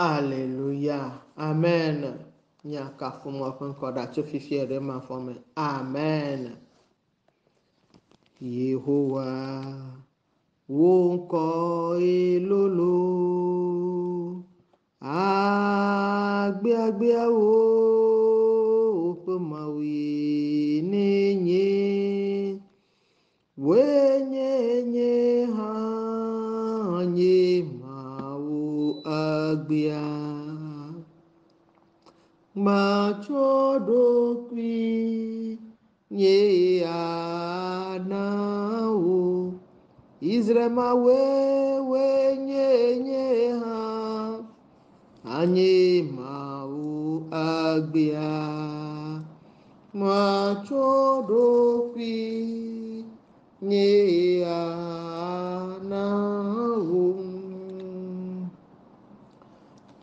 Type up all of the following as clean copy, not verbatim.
Alléluia. Amen. Nyaka fumo koda chofifi rema fome. Amen. Yehowa wonko ilolo agbe awo opemawi nenye wenye ha nye mawo agbia machodokwi nye anawo Israel wenye ha anye mawo agbia machodokwi nye anawo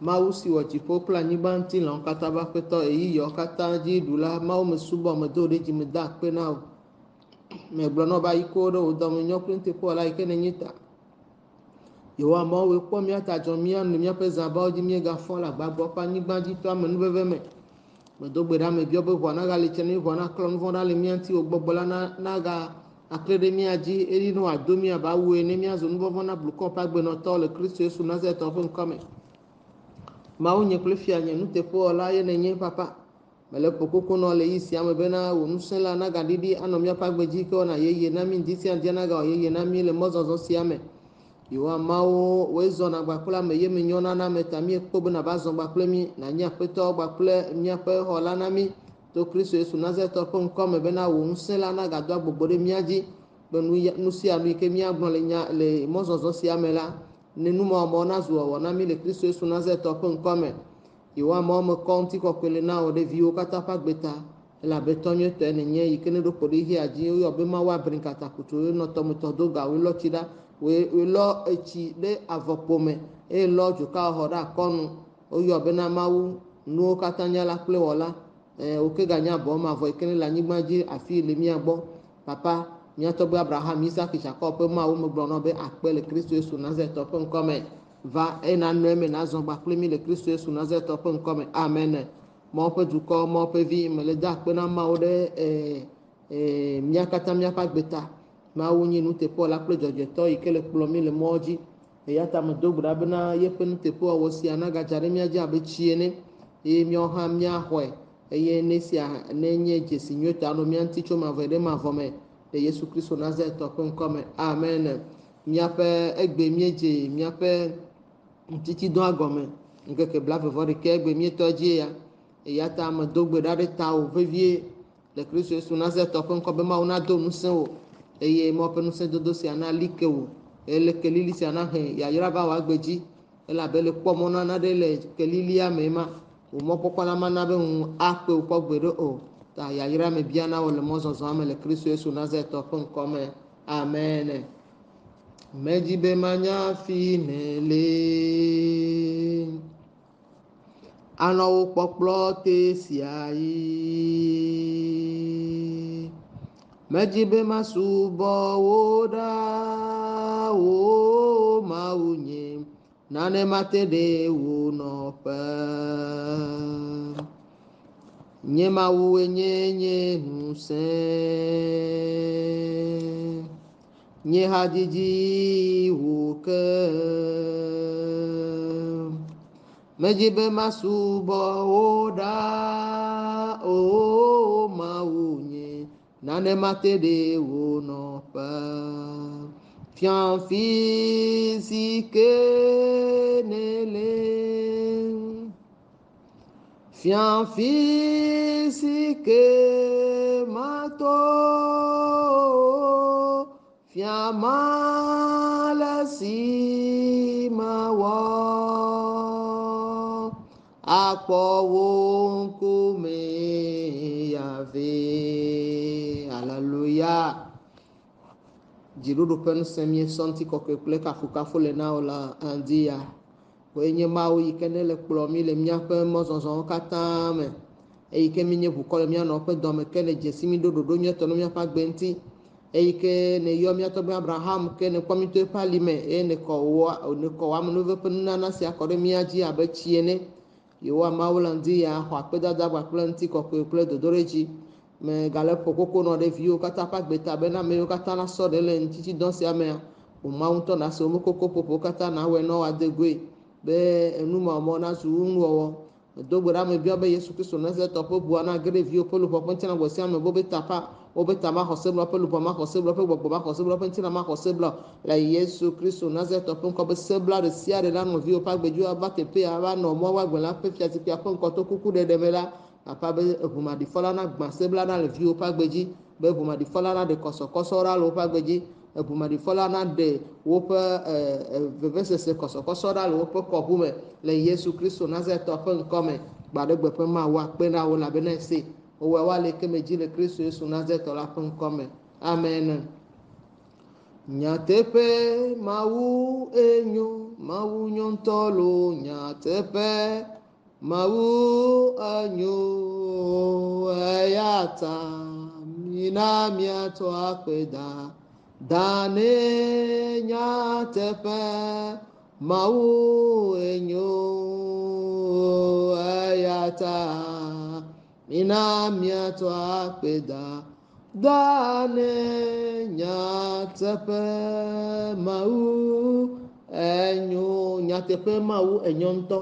Mawu si wɔ dziƒo kple anyigba ŋuti le wo katã ƒe aƒetɔ eyi yɔ katã dzi ɖula Mawu me subɔ me do ɖe dzi me da akpe na wo megblɔ na wo be ayiko ɖe wo dɔme nyɔ kple ŋuteƒe la yi ke nenye ta yewoa Mawu kpɔ mía ta dzɔ mía nu míaƒe zãbawo dzi míegafɔ le agbagbɔ ƒe anyigba dzi to ame nuveve me medo gbe ɖa me biɔ be ʋua nagali tse ne ʋua naklɔ nu vɔ̃ ɖa le mía ŋuti wo gbɔgbɔ la naga akle ɖe mía dzi eye ne wòado mí abe awue ne míazɔ nuvɔvɔ na blukɔ ƒe agbenɔtɔwo le Kristo Yesu Nazaretɔ ƒe ŋkɔ me Mawu nye kple fia nye nuteƒewɔla ye nenye papa mele kpokoko nɔ le yi sia me bena wò ŋusẽ la nagaɖiɖi anɔ míaƒe agbe dzi ke wɔna yeye na mí ŋdi sia ŋdi nagawɔ yeye na mí le mɔzɔzɔ sia me yewoa Mawu woe zɔna gba kple ame ye me nyɔna na ame ta míekpɔ be nava zɔ gba kple mí nànye aƒetɔ gba kple míaƒe xɔ la na mí to Kristo Yesu Nazaretɔ ƒe ŋkɔ me bena wò ŋusẽ la nagado agbogbo ɖe mía dzi be nu sia nu yi ke míagblɔ le mɔzɔzɔ sia me la ne numɔmɔ nazu wɔwɔ na mí le Kristo Yesu Nazaretɔ ƒe ŋkɔ me yewoa Mawu me kɔ ŋutikɔkɔe le na wò ɖeviwo katã ƒe agbeta elabetɔ nyuitɔe nenye yi ke ne ɖo ƒo ɖe xexea dzi woyɔ be Mawu abri katakutu woe nɔ tɔmetɔ do ga woe lɔ tsi ɖa woe lɔ etsi ɖe avɔkpo me eye lɔ dzokawɔxɔ ɖe akɔnu woyɔ bena Mawu nuwo katã nyala kple wɔla wo ke ganye abɔ mavɔ yi ke ne le anyigba dzi afi le mía gbɔ papa mía tɔgbe Abraham Isaac Jacob ƒe Mawu megblɔ na be akpe le Kristo Yesu Nazaretɔ ƒe ŋkɔ me va ena nɔ eme nazɔ gba kple mí le Kristo Yesu Nazaretɔ ƒe ŋkɔ me amen Mawu ƒe dukɔ Mawu ƒe vi mele da akpe na Mawu ɖe mía katã míaƒe agbeta Mawu nye nuteƒewɔla kple dzɔdzɔetɔ yi ke le kplɔ mí le mɔwo dzi eya ta medo gbe ɖa bena yeƒe nuteƒewɔwɔ sia nagadza ɖe mía dzi abe tsi ene eye míawo hã míaxɔe eye ne sia ne nye dzesi nyuitɔ anɔ mía ŋuti tso mavɔ ɖe mavɔ me le Yesu Kristo Nazaretɔ ƒe ŋkɔ me amen míaƒe egbe míedze míaƒe ŋutitidɔ agɔme ŋkeke 21 egbe míetɔ dzi ya eya ta medo gbe ɖa ɖe tawò vevie le Kristo Yesu Nazaretɔ ƒe ŋkɔ be Mawu nado ŋusẽ wò eye Mawu ƒe ŋusẽdodo sia nali ke wò ele kelili sia nahe yayra va wò agbe dzi elabe le kpɔ mɔnana ɖe le kelilia me ma wò mɔkpɔkpɔ la mana be ŋu akpe wò kpɔ gbe ɖo o ta yayra me bia na wò le mɔzɔzɔa me le Kristo Yesu Nazaretɔ ƒe ŋkɔ me amen medzi be manya fi ne le anɔ wo kpɔkplɔ te sia yi medzi be masubɔ wo ɖa wo Mawu nye nane mate ɖe wo nɔƒe nye Mawu nye ŋusẽ nye hadzidzi wo ke medzi be masubɔ wo ɖa o Mawu nye nane mate ɖe wo nɔƒe fiafi si ke ne le fiafi si ke mato fiama le si mawɔ akpɔ wo ŋkume yave aleluya dziɖuɖu ƒe ŋusẽ míesɔ ŋutikɔkɔe kple kafukafu le na wò le ŋdi ya woe nye Mawu yi ke ne le kplɔ mí le míaƒe mɔzɔzɔwo katã me eyi ke mi nye ʋukɔ le mía nɔƒe dɔme ke le dzesi mi ɖo ɖoɖo nyuietɔ ne míaƒe agbe ŋuti eyike ne yɔ miatɔ be Abraham ke ne kpɔmito pali me eye ne kɔ wɔ amenuve ƒe nunana sia kɔ ɖe mía dzi abe tsi ene. Yehowa Mawu le ŋdi ya xɔ akpedada kple ŋutikɔkɔe kple dodoɖedzi me gale ƒo koko nɔ ɖe viwo katã ƒe agbeta bena ame yiwo katã nasɔ ɖe le ŋtitsidɔ sia mea wo Mawu ŋutɔ nase wo koko ƒoƒo katã nawɔe nɔ woade goe be enumɔmɔ nazu nuwɔwɔ. Do gbe ɖa me bia be Yesu Kristo Nazaretɔ ƒe bua na ge ɖe viwo ƒe luʋɔ ƒe ŋutilã gbe sia me bo be ta ma xɔ seblɔ ƒe luʋɔ ma xɔ seblɔ ƒe gbɔgbɔ ma xɔ seblɔ ƒe ŋutilã ma xɔ seblɔ le Yesu Kristo Nazaretɔ ƒe ŋkɔ be sebla ɖe sia ɖe la nɔ viwo ƒe agbedziwo ava teƒe ava nɔ mɔ wa gbe la ƒe fiazikpuia ƒe ŋkɔ to kuku ɖeɖe me la papa be eʋumaɖifɔ na gbã sebla na le viwo ƒe agbedzi be eʋumaɖifɔ na ɖe kɔsɔkɔsɔ ɖa le woƒe agbedzi eʋumaɖifɔ na ɖe woƒe vevesese kɔsɔkɔsɔ ɖa le woƒe kɔʋu me le Yesu Kristo Nazaretɔ ƒe ŋkɔ me gba ɖe gbe ƒe Mawu akpe na wo elabena ese wowɔe wa le keme dzi le Kristo Yesu Nazaretɔ la ƒe ŋkɔ me amen. Nyateƒe Mawu enyo Mawu nyo ŋutɔ lo nyateƒe Mawu enyo eya ta mina miatɔ akpeda dane nyateƒe Mawu enyo eya ta mina miatɔ akpeda dane nyateƒe Mawu enyo nyateƒe Mawu enyo ŋutɔ.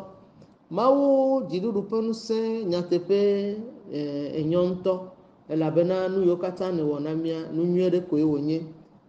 Mawu dziɖuɖu ƒe ŋusẽ nyateƒe enyo ŋutɔ elabena nu yiwo katã ne wɔ na mía nu nyui ɖe koe wònye.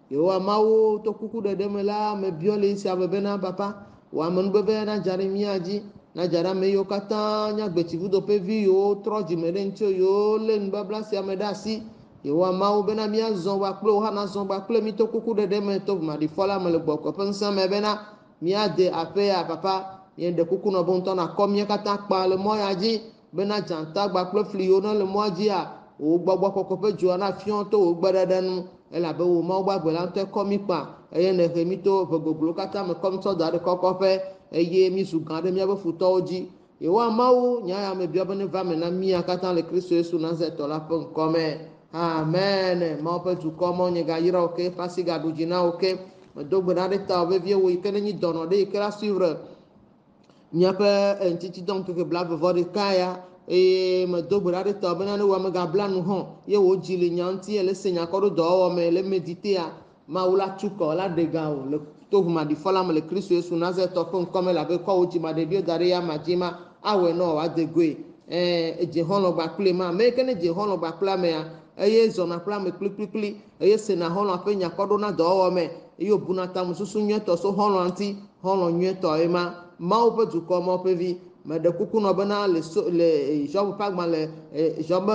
Yehowa Mawu to kuku ɖeɖe me la me biɔ le sia be bena papa wò amenuveve na dza ɖe mía dzi na dza ɖe ame yiwo katã nye agbetsivudo ƒe vi yiwo trɔ dzime ɖe ŋuti yiwo lé nubabla sia me ɖe asi. Yehowa Mawu bena míazɔ gba kple wo hã nazɔ gba kple mí to kuku ɖeɖe me to ʋumaɖifɔ la me le gbɔkɔ ƒe ŋusẽ me bena míade aƒe ya papa míeɖe kuku nɔ be ŋutɔ nakɔ mía katã kpa le mɔ ya dzi bena dzãta gba kple fli yiwo ne le mɔa dzia wò gbɔgbɔ kɔkɔ ƒe dzoa na fiɔ to wò gbeɖeɖe nu elabe wò Mawu gbagbe la ŋutɔ kɔ mí kpa eye nèhe mí to ʋe goglo katã me kɔ mí tsɔ da ɖe kɔkɔƒe eye mí zu gã ɖe míaƒe futɔwo dzi. Yehowa Mawu nya ya me biɔ be ne va me na mía katã le Kristo Yesu Nazaretɔ la ƒe ŋkɔ me amen. Mawu ƒe dukɔ mawo nye gayra wo ke ƒe asi gaɖu dzi na wo ke medo gbe ɖa ɖe ta wo vevie wo yi ke ne nyi dɔnɔ ɖe yi ke la suivre míaƒe ŋtitsidɔ ŋkeke blaeve-vɔ-ɖeka ya eye medo gbe ɖa ɖe ta wo bena ne wo amegabla nu hã ye wò dzi le nya ŋuti ele se nya kɔ ɖo dɔwɔwɔ me le meditea Mawu la tu kɔ la ɖe ga o le to ʋumaɖifɔ la me le Kristo Yesu Nazaretɔ ƒe ŋkɔ me labe kɔ wò dzimaɖeɖiwo da ɖe ya ma dzi ma awɔe nɔ woade goe edze xɔlɔ gba kple ma ame yi ke ne dze xɔlɔ gba kple amea eye zɔna kple ame kplikplikpli eye sena xɔlɔ ƒe nya kɔ ɖo na dɔwɔwɔ me eye wòbuna tamesusu nyuietɔ so xɔlɔ ŋuti xɔlɔ nyuietɔ ye ma Mawu ƒe dukɔ Mawu ƒe vi meɖe kuku nɔ bena le Job ƒe agbalẽ Job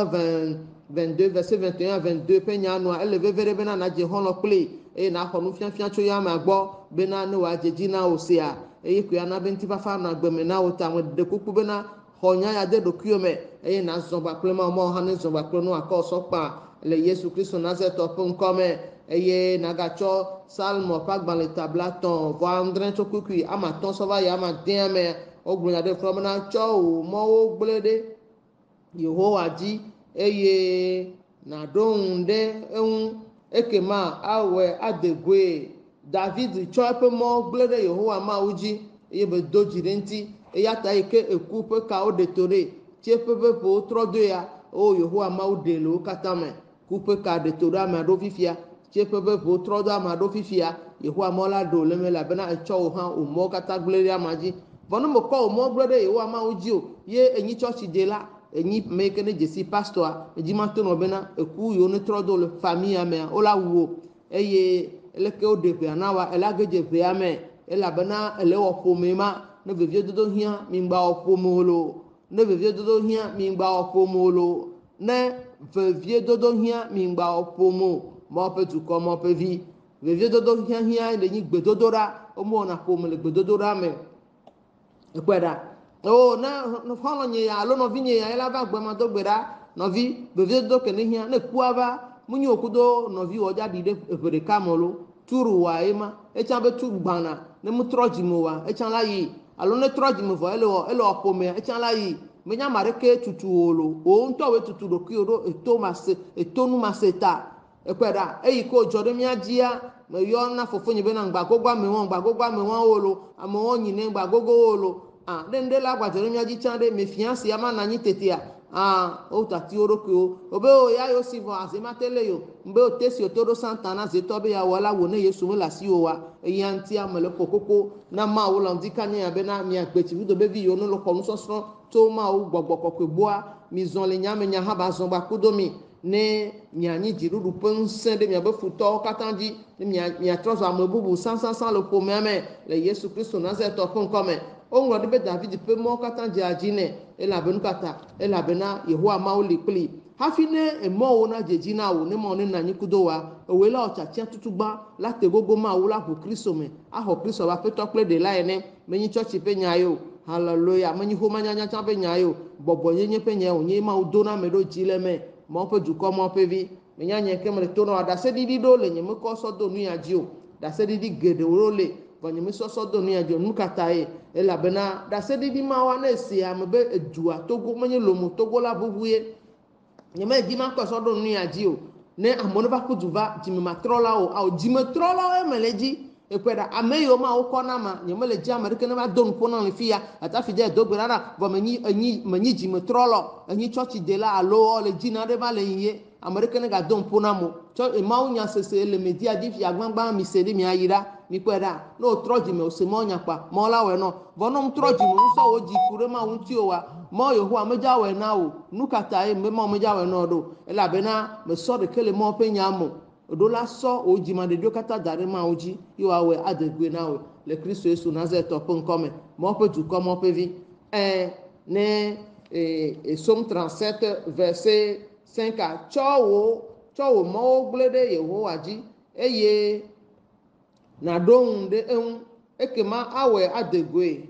22 verset 21 22 ƒe nya nua ele veve ɖe bena nadze xɔlɔ kpli eye naxɔ nufiafia tso ya mea gbɔ bena ne wòadze dzi na wò sea eye koe ana be ŋutifafa nɔ agbe me na wò ta meɖe kuku bena xɔ nya ya de ɖokuiwo me eye nazɔ gba kple mawo hã ne zɔ gba kple nu akɔ sɔ kpa le Yesu Kristo Nazaretɔ ƒe ŋkɔ me eye nagatsɔ Salmo ƒe agbalẽ tabla 3:7 tso kukui ama 5 sɔ va yi ama 10 me wogblɔ nya ɖe fɔ bena tsɔ wò mɔwo gblẽ ɖe Yehowa dzi eye naɖo ŋu ɖe eŋu ekema awɔe ade goe. David tsɔ eƒe mɔ gblẽ ɖe Yehowa Mawu dzi eye bedo dzi ɖe ŋuti eya ta yi ke eku ƒe kawo ɖe to ɖe tsiẽƒe ʋeʋewo trɔ do ya o Yehowa Mawu ɖe le wo katã me ku ƒe ka ɖe to ɖe ame aɖewo fifia tsiẽƒe ʋeʋewo trɔ do ame aɖewo fifia Yehowa Mawu la ɖe wo le me elabena etsɔ wo hã wo mɔwo katã gblẽ ɖe ama dzi vɔ ne mekɔ wo mɔ gblẽ ɖe Yehowa Mawu dzi o ye enyi tsɔtsi de la enyi ame yi ke ne dzesi pastor edzi ma to nɔ bena eku yiwo ne trɔ do le famille ya mea wola wu wo eye eleke woɖe ʋea na wa ela ge dze ʋea me elabena ele wɔ ƒome ma ne vevie dodo hiã mi ŋgba wɔ ƒome lo ne vevie dodo hiã mi ŋgba wɔ ƒome lo ne vevie dodo hiã mi ŋgba wɔ ƒome Mawu ƒe dukɔ Mawu ƒe vi vevie dodo hiãhiã le nyi gbedodoɖa womewɔna ƒome le gbedodoɖa me ekpɔe ɖa o ne xɔlɔ nye ya alo nɔvi nye ya ela va gbe ma do gbe ɖa nɔvi vevie dodo ke ne hiã ne kua va munyi wò kudo nɔvi wɔ dza ɖi ɖe eʋe ɖeka me lo turu wa ye ma etsã be tu gbana ne mu trɔ dzime wa etsã la yi alo ne trɔ dzime vɔ ele wɔ ƒomea etsã la yi menye ame aɖeke tutu wo lo wo ŋutɔ woe tutu ɖokuiwo ɖo etonu mase ta ekweda eyiko jode mi ajia me yo na fofo nyibe na ngba gogwa me won olo amo won nyine ngba gogo olo dende la gba jode mi aji chande me fiance ya mana nyi tetia o tati oroko obe o ya yo sivo azema tele yo mbe o tesi otoro santana zetobe ya wala wona yesu mo la si o wa eyanti amele kokoko na ma wo lan dikanya ya be na mi agbeti vido be vi yo no lo ko nsoso to ma o gbogbo kokogboa mi zon le nyame nya ha ba zon ba kudomi ne mianyi jirudu pensen de miabe futo katanji ne mia trozo amebubu sans le pomeme le Yesu Christ Nazareth pon comme ongo de David pe mo katanji ajine e la benu kata e la bena Yehowa mauli pli hafine e mo wona jeji na wo ne mo ne nanyi kudowa owe la ochachi tutugba la tegogo ma wo la ho Kristo me aho Kristo ba peto ple de la ene menyi church pe nyayo hallelujah menyi ho manya cha pe nyayo bobo nyenye pe nyayo nyi ma udona medo jile me mo pe du ko mo pe vi me nya nye kemre to no ada se didi do le nye me ko so do nu ya ji o da se didi gede wo le bo nye me so do nu ya ji o nu kata e la bena da se didi ma wa na si am be edua togo menye lomo togo la bubuye nye me di ma ko so do nu ya ji o ne amono ba ku duva ji me matrola o ji me trola o meleji ekweda ameyo ma ukona ma nyemele ji amerika na ba don pona le fia ata fide do gbara bo manyi ji metrolo anyi church de la alo le ji na de ba le yin amerika na ga don pona mo cho e ma unya sese le media di fia gbangba mi se de mi ayira mi kweda no troji me o se mo nya pa mo la we no bo no troji mo so o ji kure ma unti o wa mo yo hu ameja we na o nukata e me mo meja we no do e la bena me so de kele mo pe nya mo odola so oji ma de dokata dare ma oji yo awe adegwe na we le Kristo Yesu Nazareth opon come mo pe du comme mo pe vi ne Somme 37 verset 5 a chowo mo glede Yehowa ji eye na dohun de ekema awe adegwe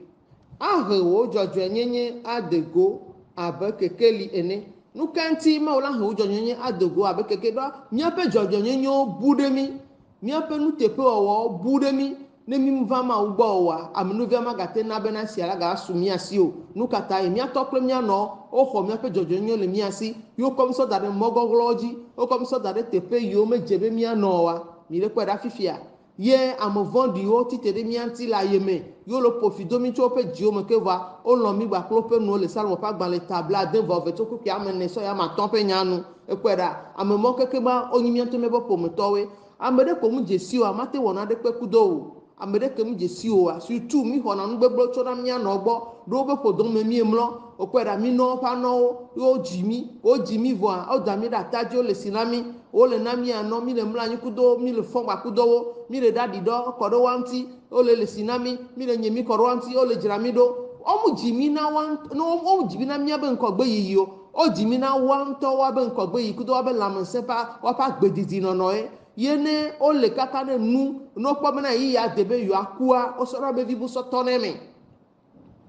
ahewo jojo nyenye adego abekekeli ene nukanti ma ola ho jojo nyenye adogo abekeke do miape jojo nyenye budemi miape nutepe owo budemi ne mimva ma ugbo wa aminu via magate na bena siala ga asumi asio nukata e mia tokle mia no oho miape jojo nyenye le miasi yo kom so dare mogogloji o kom so dare tepe yo mejebe mia no wa mi le kweda fifia ye amovondi o titere mianti la yeme yo lo profidomi chope jiome ke va o lo mi gba klope no le salmo pa gba le tabla de vo veto ku ya mene so ya ma tompe nyanu ekweda amemo keke ba onyimianto mebo pomotowe amede ko mu jesi o amate wona de pekudo amede ke mu jesi o surtout mi hona nu gbegbo chora mia no gbo do be podon me mi emlo okweda mi no pa no o jimi vo o dami da tajo le sinami o le nami ano mi le mla nyukudo mi le fongwa kudowo mi le dadi do kodo wanti o le sinami mi le nyemi kodo wanti o le jiramido o mu jimi na wan no o mu jimi na mi abe nko gbe yiyo o jimi na wan to wa be nko gbe yikudo wa be lamonse pa wa pa gbedidi nono yene o le kaka ne nu no kpo na yi ya debe yo akua o so ra be vibu so toneme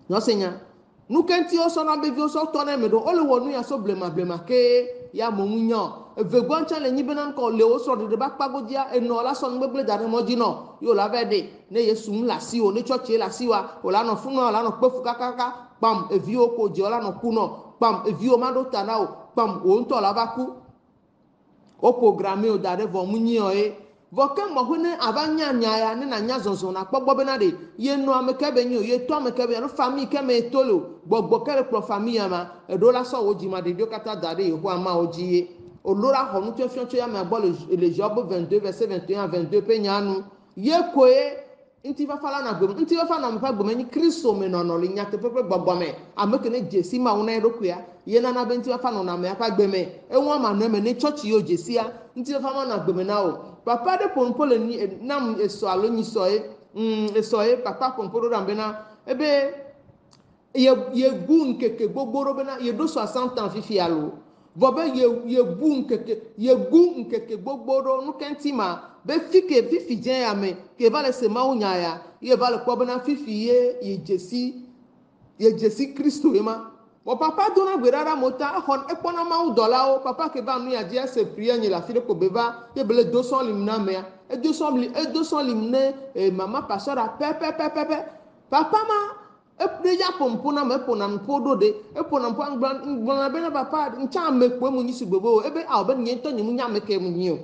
no senya nukenti o so na be vibu so toneme do o le wonu ya so blema ke ya momunyo evegwancha le nyibena nko le o so de ba pagodia eno la so ngbeble dare moji no yo la vede ne Yesu mla si o ne church la siwa o la no funu o la no pefu kakaka pam evi o ko je o la no kuno pam evi o mado tanao pam o nto la baku o programme o dare vo munyi o voke mo hune abanya nya ya ne na nya zonzon na gbogbo be na de ye no amekebe nyi o ye to amekebe no family keme tolo gbogbo kere pro family ama edo la so oji ma de dio kata dare ho ama oji olora ho nu tefioncho ya ma bo le Job 22 verset 21 à 22 pe nyanu ye koe nti fa fala na gbem nti fa na mpa gbem ni Kristo me no no le nya te pepe gbogbo me amekene jesi ma wona edo ya ye na na be nti fa no na me apa gbeme enwo ma no me ni church yo jesi ya nti fa ma na gbem na o papa de pompole ni nam eso alo ni soe papa pompolo rambe na ebe ye gun keke gbogboro be na ye do 60 ans fifi alo vobe ye gun keke gbogboro nu kentima be fike fifi jen ya me ke vale se ma unya ya ye vale ko be na fifi ye jesi Kristo ema bo papa dona gberara mota hon epona ma $1 o papa ke ba nu ya je se prier ni la file ko beba ye bele 200 limna me e 200 limne mama pastora pepe papa ma epreja pompona me pona npodo de epona mpo ngban be na papa ncha mekwe mu nyisi gbebo ebe a obe nye to nyimu nya meke mu nyi o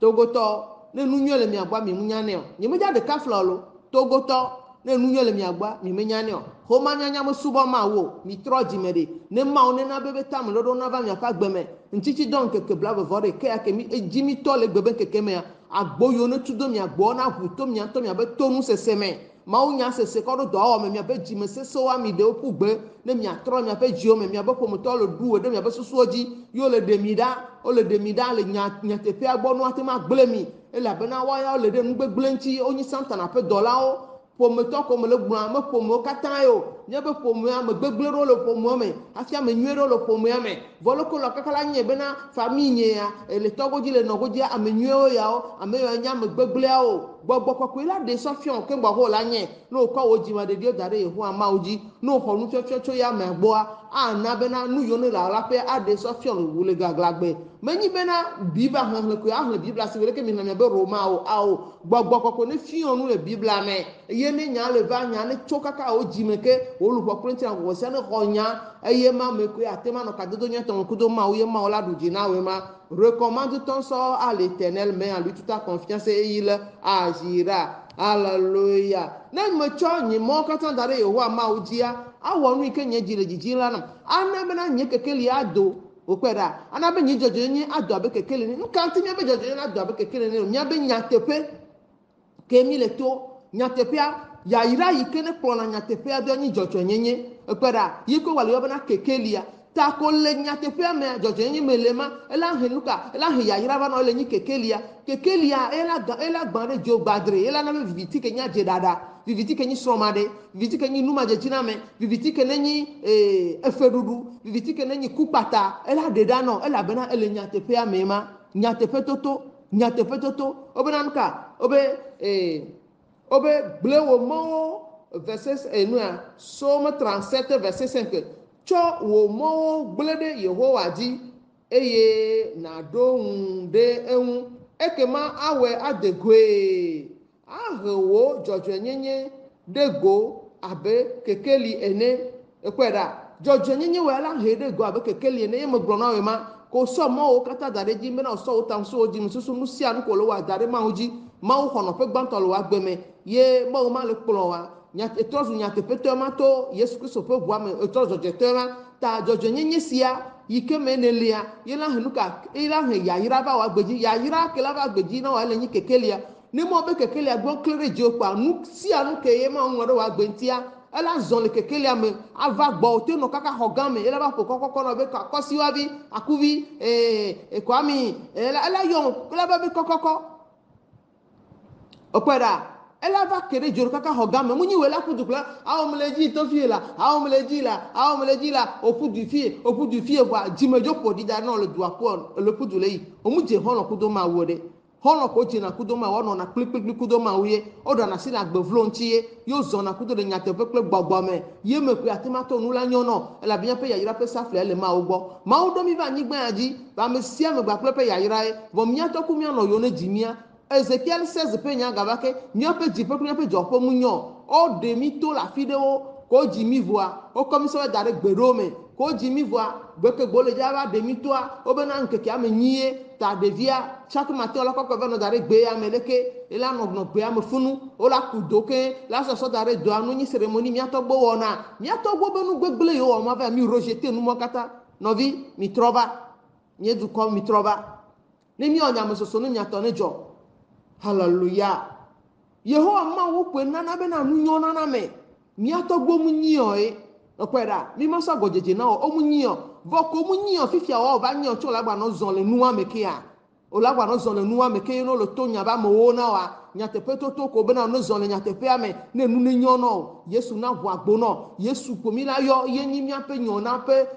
togoto ne nunyo le miagba mi munyane o nyemeja de kaflolo togoto ne nunyo le miagba mi menyane o ho manyanya mo subo ma wo mi troji mede ne ma one na bebe tam lodo na va mi aka gbeme nchichi don keke blabo vore ke ake mi ejimi to le gbebe keke me agboyo ne tudo mi agbo na huto mi anto mi abe tonu seseme ma unya sese ko do o me mi abe jime sese wa mi de opugbe ne mi atro mi abe jio me mi abe ko mo to lo duwe de mi abe susu oji yo le de mi da o le de mi da le nya te pe agbo no ati ma gble mi ele abe na wa ya o le de ngbe gble nchi onyi santa na pe dola o pometo ko me le gbra me pomo katan yo nye be pomo ya me gbegble ro le pomo me afia me nwe ro le pomo ya me volo ko lo kakala nye be na famille ya ele togoji le nogoji ame nwe o ya o ame yo nya me gbegble o gbogbo ko la de sofion ke gbo ho la nye no ko oji ma de dio dare hu ama oji no ho nu fefecho ya me gbo a na be na nu yo ne la pe a de sofion wule gaglagbe menyi be na biba han le ko ya han bibla si wele ke mi na me be roma o a o gbogbo ko ne fion nu le bibla me ye ne nya le va nya ne chokaka oji me ke olupo printing and was ne honya eye ma me ko atema no kadodo nya ton kudo ma o ye ma ola duji na we ma recommande ton sort à l'Éternel mais en lui toute ta confiance et il agira alléluia na me cho nyi mo katan dare yo wa ma ojia awonu ike nye jire jiji la na ana be na nye kekeli ado okwera ana be nyi jojo nyi ado abe kekeli ni nka tinye be jojo nyi ado abe kekeli ni nya be nya tepe kemi le to nya tepe ya ira yikene plona nya tepe ado nyi jojo nyenye okwera yiko wale yo be na kekeli ya ta ko le nya tepe me jojo nyi melema ela henuka ela he ya ira ba no le nyi kekeli ya ela gbare jo gbadre ela na me viviti ke nya je dada viviti ke nyi somade viviti ke nyi numa je jiname viviti ke nenyi eferudu viviti ke nenyi kupata ela deda no ela bena ele nya tepe amema nya tepe toto obena nka obe blewo mo verset Somme 37 verset 5 cho wo mo gblede Yehowa ji eye na do de ehun ekema awe adegwe ahwo jojo nyenye dego abe kekeli ene ekweda jojo nyenye we ala hedego abe kekeli ene ye mogbona we ma ko so mo o kata dare ji me na so o tam so oji mususu nusi anu ko lo wa dare ma oji ma o hono pe gbanto lo wa gbeme ye mo ma le kpolo wa nya etrozu nya tepeto ma to Yesu Kristo pe bua me etrozu jetema ta jojo nyenye sia yike menelia yela hanuka ila he ya yira ba wa gbeji ya yira kela ba gbeji na wa le nyi kekelia ni mo be kekelia gbo klere je opa nu si anu ke ye ma nworo wa gbentia ela zon le kekelia me ava gbo te no kaka hogan me ela ba po kokoko no be ko si wa bi akubi kwami ela yo ela ba be kokoko opera ela va kere joro kaka hogame munyi wela kudukla awomleji to fiela awomlejila opudu fie kwa jimejo podida na le dua po le pudulei omuje hono kudoma wode hono ko jina kudoma wono na kliklikli kudoma uye odo na sina gbevlo nchie yo zona kudo nyate pekle gbogbome ye meku atimato nula nyono ela biya pe yayira pe safle le ma ugbo ma udo mi ba nyigba aji ba me sia me gba pe yayira e bo mia to kumia no yo ne jimia Ezekiel 16 pe nya gabake nyope jipe nyope jopo munyo o demito la fideo ko jimi voa o komiso dare gberome ko jimi voa gbeke gbole java demitoa o bena nkeke amenyie ta devia chaque matin la ko veno dare gbe ya meleke ela no gbe ya mfunu o la kudoke la so dare do anu ni cérémonie mi atogbo wona mi atogbo benu gbegbele yo o ma va mi rejeter nu mokata novi mi trova nyedu ko mi trova ni mi onya mesoso ni mi atone jo hallelujah Yehowa ma wo pe nana be na nu nyo nana me mi atogbo mu nyo okwera mi mo so gojeje na o mu nyo voko mu nyo fifia wa ba nyo cho lagba no zon le nuwa meke ya o lagba no zon le nuwa meke no lo to nya ba mo wo na wa nya te pe to ko be na no zon le nya te pe ame na enu ne nyo no Yesu na bu agbo no Yesu ko mi la yo ye nyi mi ape nyo na pe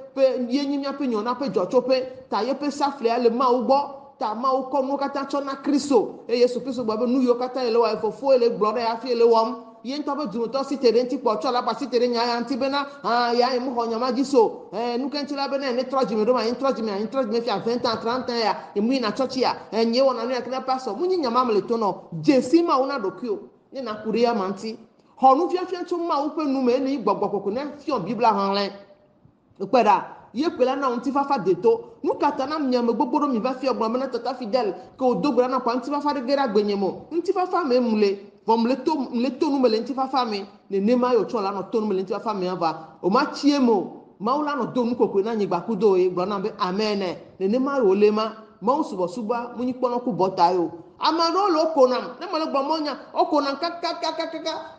ye nyi mi ape nyo na pe jocho pe ta ye pe safle ale ma ugbo ta ma o kono kata chona Kristo e Yesu Kristo gba be nu yo kata ele wa fofo ele glore ya fi ele wom ye nta be dunu to sitere nti po chola pa sitere nya ya nti be na ya e mu honya ma giso nu kan tila be na ne troji me do ma troji me fi 20 ans 30 ans ya e mu na church ya nye wona no ya kna pastor mu nyinya ma mle to no jesi ma una dokio ni na kuria manti honu fiafia to ma wo pe nu me ni gbogbokoko na fi on bibla han le peda ye pela na unti fafa deto nu katana mnyame gbogbo mi va fi ogbo mena tata fidèle que o dogbra na kwa unti fafa de gera gbenyemo unti fafa me mule vom le to nu mele unti fafa me ne nema yo chola no to nu mele unti fafa me ava o ma chiemo maula no do nu kokwe na nyigba kudo e gbo na be amen ne nema yo lema ma subo suba munyi pono ku botayo amano lo konam ne mele gbo monya o konam kaka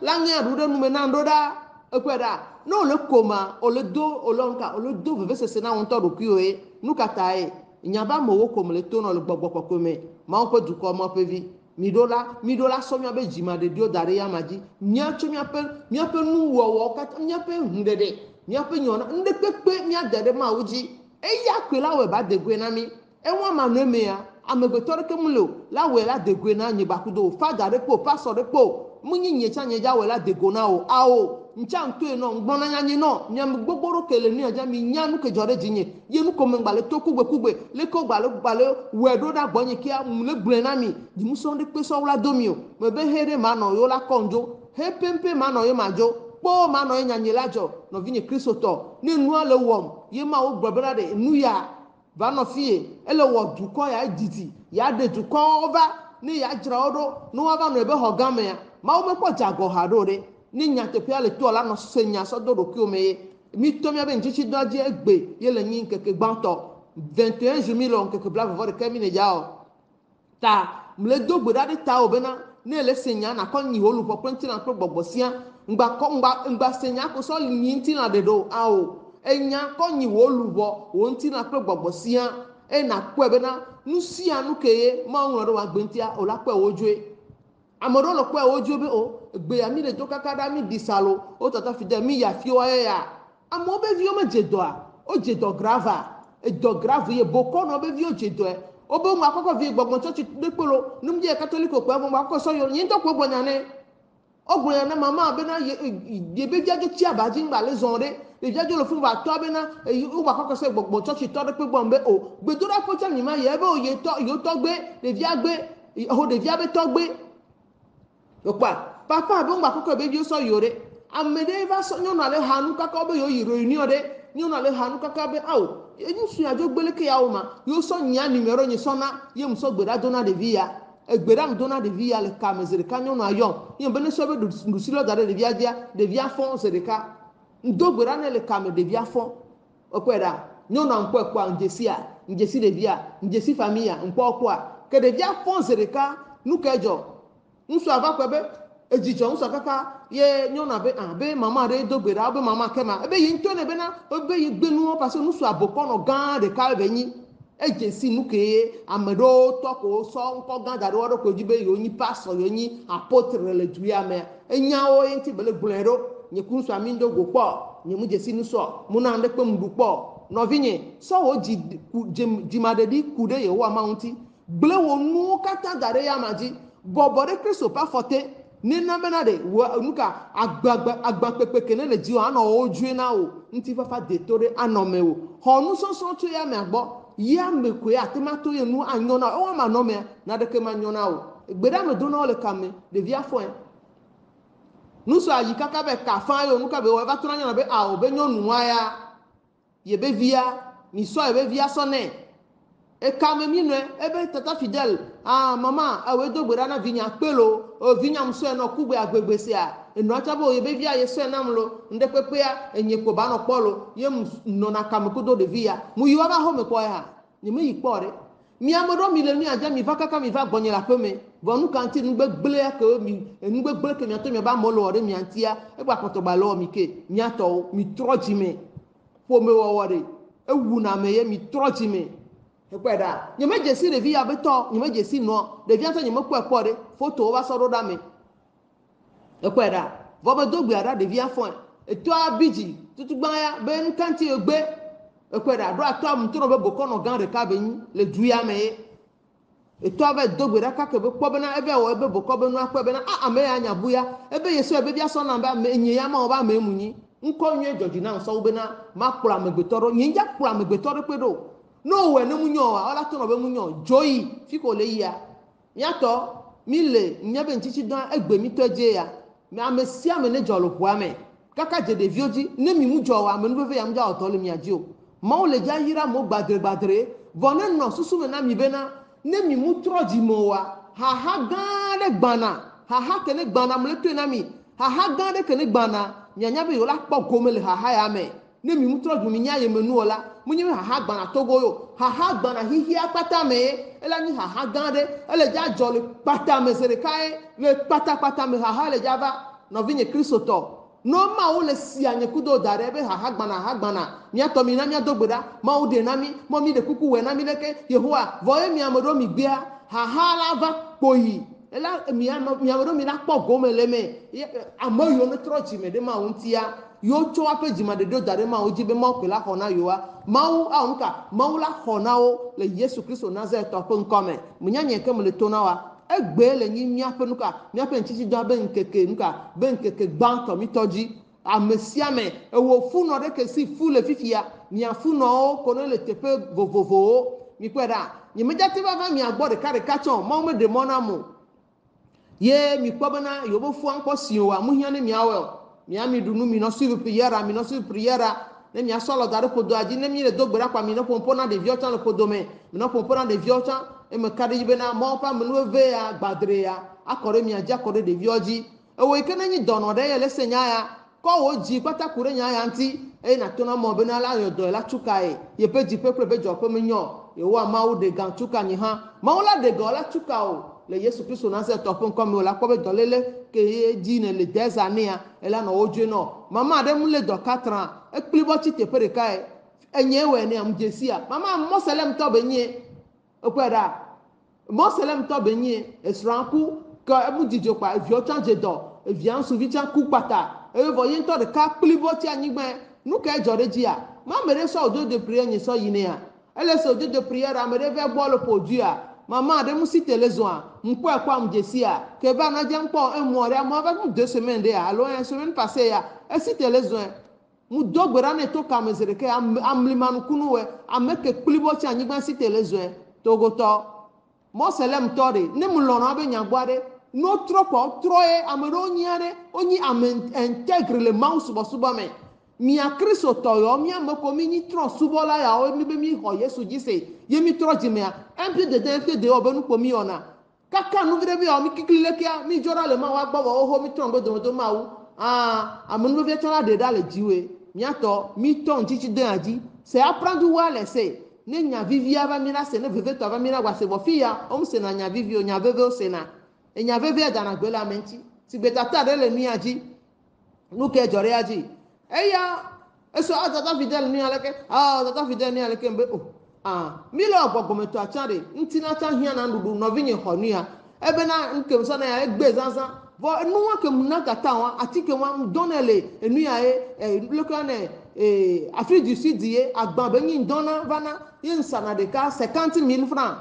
lanya rude nu me na ndoda ekweda no le koma o le do olonka o le do veve sese na won to dokio e nu kata e nyaba mo wo kom le to no le gbogbo kokome ma on pe du ko mo pe vi midola so mi be jima de dio dare ya maji nya cho mi ape nu wo kata mi ape hundede mi ape nyona nde pepe mi adede ma uji e ya kwe la we ba de gwe na mi e won ma no me ya amegotore ke mulo la we la de gwe na nyi bakudo father de po pastor de po munyi nyecha nyeja we la de go na o ao ncha ntu e no ngbona nyanyi no nyam gbogboro kele ni aja mi nyanu ke jore jinye yenu ko mengbale to kugbe le ko gbale we do da gbonye kia mule gbule na mi di muso de pe so wla domio me be here ma no yo la konjo he pempe ma no yo majo po ma no nyanyi lajo no vinye kristo to ni nu ale wom ye ma o gbobera de nu ya va no fie ele wo du ko ya diti ya de du ko over ni ya jra odo no wa no ebe hogame ya ma o me ko jago ha do de ni nyate pia le to la no senya so do ki o me mi to mi abe nchichi do aje egbe ye le yin keke gbanto 21 juillet on keke bla vo de kemine jao ta mle do gbe da de ta obena ne le senya na ko nyi holu po kwenti na pro gbogbosia ngba senya ko so yin ti na de do ao enya ko nyi holu bo won ti na pro gbogbosia e na ku ebena nu si anu keye ma won ro wa gbentia o la pe ojue amoro lo pe ojo be o gbe ya mi le to kakada mi disalo o tata fide mi ya fi o ya amo be vi o me jedoa o jedo grava e do grave ye boko no be vi o jedo e o be mo akoko vi gbogbon church de polo num je catholic ko mo akoko so yo yin to ko gbonyane o gbonyane mama be na ye be jaje ti abaji ngba le zonre le jaje lo fun ba to be na o ba akoko se gbogbon church to de pe gbon be o gbe do ra focha ni ma ye be o ye to yo to gbe le vi agbe o de vi abe to gbe okpa papa be ngba koko be bi so yore amede va so nyono ale hanu kaka be yo yiro ni ode nyono ale hanu kaka be awo enyu su ajo gbele ke yawo ma yo so nya numero nyi sona ye mso gbeda dona de via egbeda m dona de via le kamezere ka nyono ayo ye be ne so be du silo dare de via dia de via fon zereka ndo gbeda ne le kame de via fon okweda nyono anko kwa njesi de via njesi famia nko kwa ke de via fon zereka nukejo nso ava kwebe ejijo nso kaka ye nyona be mama re dogbera be mama kema ebe yi ntone be na ebe yi gbenu parce que nso aboko no gan de ka be yin ejesi nuke amedo toko so nko gan da ro ko jibe yo yin pastor yo yin apotre le duya me enya o enti bele gbulero nye kunso amindo go po nye mu jesi nso mu na nde pe mdu po no vinye so o jimadedi kude ye wa maunti ble wo nu kata dare ya maji bobore kristo pa fote ni na bena de nuka agba pepe kene le ji o ana oju na o nti fafa de tore anome o honu so to ya me agbo ya me kwe atemato ye nu anyona o ma no me na de ke ma nyona o gbeda me do na le kame de via fo nu so ayi kaka be ka fa yo nuka be o ba to na nyona be a o be nyonu wa ya ye be via mi so e be via so ne e kame mi no ebe tata fidèle mama awe dogbera na vinya pelo o vinya mso no kugbe agbegbe se a eno achabo ye be via ye so na mlo nde pepe ya enye ko ba no polo ye no na kame kudo de via mu yiwa ba ho me ko ya ni me yipore mi amodo mi le ni aja mi va kaka mi va gbonye la peme vonu kanti nu gbegbele ya ko mi nu gbegbele ke mi ato mi ba mo lo ore mi antia e gba koto ba lo mi ke mi ato mi troji me fo me wo wore ewu na me ye mi troji me ekweda nyeme jesi de via beto nyeme jesi no de via so nyeme ku ekpore photo wa so roda me ekweda vo be dogbe ara de via fon eto abiji tutugban ya be nkanti egbe ekweda do ato am toro be boko no gan re ka be yin le duya me eto ave dogbe ra ka ke be kpo be na ebe wo ebe boko be no akpo be na ame ya nya buya ebe yeso ebe bia so na ba me nyi ya ma o ba me munyi nko nwe joji na so be na ma kpura megbetoro yin ja kpura megbetoro pedo no we ne munyo ala to no be munyo joyi fiko le ya yato mile nyabe nchichi dan egbe mi toje ya me amesia me ne jolo puame kaka je de vioji ne mi mujo wa me no be ya mja otole mi aji o mawu le dza yira mo gbadre vɔ ne nɔ susu me na mi bena ne mi mu trɔ dzime wa haha gã aɖe gbana haha ke ne gbana me le toe na mi haha gã aɖe ke ne gbana mianya be yewola kpɔ gome le haha ya me ne mi mu trɔ dzime nya yeme nuwo la munye be haha gbana togo yo haha gbana hihia kpata me ela nyi haha gã aɖe ele dza dzɔ le kpata me se ɖeka ye le kpata me haha le dza va nɔvinye kristotɔ no mawu le sia nye kudo da ɖe be haha gbana miatɔ mi na miado gbe ɖa mawu ɖe na mi mɔ mi ɖe kuku wɔ na mi ɖeke yehowa vɔ ye mi ame ɖo mi gbea haha la va kpoyi ela mi ame ɖo mi la kpɔ gome le me ame yiwo ne trɔ dzime ɖe mawu ŋutia yiwo tsɔ woaƒe dzimaɖeɖewo da ɖe mawu dzi be mawu koe la xɔ na yewoa mawu nuka mawu la xɔ na wo le yesu kristo nazaretɔ ƒe ŋkɔ me menya nye ke me le to na wa egbe le nyi míaƒe nuka míaƒe ŋtitsidɔ be ŋkeke nuka be ŋkeke gbãtɔ mitɔ dzi ame sia ame ewɔ funɔ ɖe ke si fu le fifia mia funɔwo ko ne le teƒe vovovowo mi kpɔe ɖa nye medzate va mia gbɔ ɖeka tsɔ mawu me ɖe mɔ na mo ye mi kpɔ bena yewo be fua ŋkpɔ si o wa mu hiã ne miawɔ mia mi ɖu nu mi nɔ suivre prière ne mia sɔlɔ da ɖe ƒodoa dzi ne mi le do gbe ɖa kpa mi nɔ ƒoƒo na ɖeviwo tsã le ƒodo me mi nɔ ƒoƒo na ɖeviwo tsã eme ka ɖe dzi bena mawu ƒe amenuveve ya gbadre ya akɔ ɖe mia dzi akɔ ɖe ɖeviwo dzi ewɔ yi ke ne nyi dɔnɔ ɖe ye le se nya ya kɔ wo dzi kpata ku ɖe nya ya ŋuti eye nato na mɔ bena la yɔdɔ la tuka ye yeƒe dziƒe kple yeƒe dzɔƒe menyɔ yewoa mawu ɖe gã tuka nyi hã mawu la ɖe gã la tuka o le yesu kristo nazaretɔ ƒe ŋkɔ me o la kpɔ be dɔléle ke ye dzi ne le des années ela nɔ wo dzoe nɔ mama aɖe mu le dɔ katra ekpli bɔ tsi teƒe ɖeka ye enye wɔ ne am dzesia mama mɔselemtɔ be nye ekpɔe ɖa mɔselemtɔ be nye esrɔ̃a ku ke emu dzidzo kpa eviwo tsã dze dɔ evia ŋsuvi tsã ku kpata eye vɔ ye ŋutɔ ɖeka kpli bɔ tsi anyigba nu ka edzɔ ɖe dzia mame ɖe sɔ odo de prière nye sɔ yinea ele se odo de prière ame ɖe va gbɔ le ƒo duia mama ɖe mu si tele zɔa ŋkpɔe kpɔ am dzesia ke va na dze ŋkpɔ emɔ ɖe amɔ va mu 2 semaines ɖe alo semaine passée ya esi tele zɔe mu do gbe ɖa ne to kame zi ɖeke amlimanukunu wɔ ame ke kpli bɔ tsi anyigba si tele zɔe togotɔ mɔselemtɔ ɖe ne mu lɔna be nyagbɔ aɖe no trɔ kpɔ trɔ ye ame ɖewo nyi aɖe wonyi ame intègre le mawu subɔsubɔ me mia kristotɔ yawo miame ko mi nyi trɔ subɔla yawo mi be mi xɔ yesu dzi se ye mi trɔ dzimea eƒe dede wɔ be nukpo mi wɔna kaka nu vi ɖe bi yawo mi kikli lekea mi dzɔra le mawu agbɔ vɔ woho mi trɔ gbe domedo mawu amenuvevia tsã la ɖe ɖa le dziwoe miatɔ mi tɔ ŋtitsi de dzi se aprendre wa le se ne nya vivia va mi la se ne vevetɔ va mi la gba se vɔ fi ya wo se na nya vivi o nya vevewo se na enya veve dana gbe le ame ŋuti sigbe tata ɖe le nuya dzi nu ke dzɔ ɖe ya dzi eya eso tata fidèle nuya leke tata fidèle nuya leke be mi le gbɔgbɔmetɔ atsã ɖe ŋutina tsã hiã na nuɖuɖu nɔvinye xɔ nuya ebena nke sɔna ya egbe zazã vɔ nuwa ke mu na gata wa ati ke wa dɔnɛ le enuya ye leke ne Afrique du Sud ye agba be nyi dɔna vana ye nsana ɖeka 50,000 francs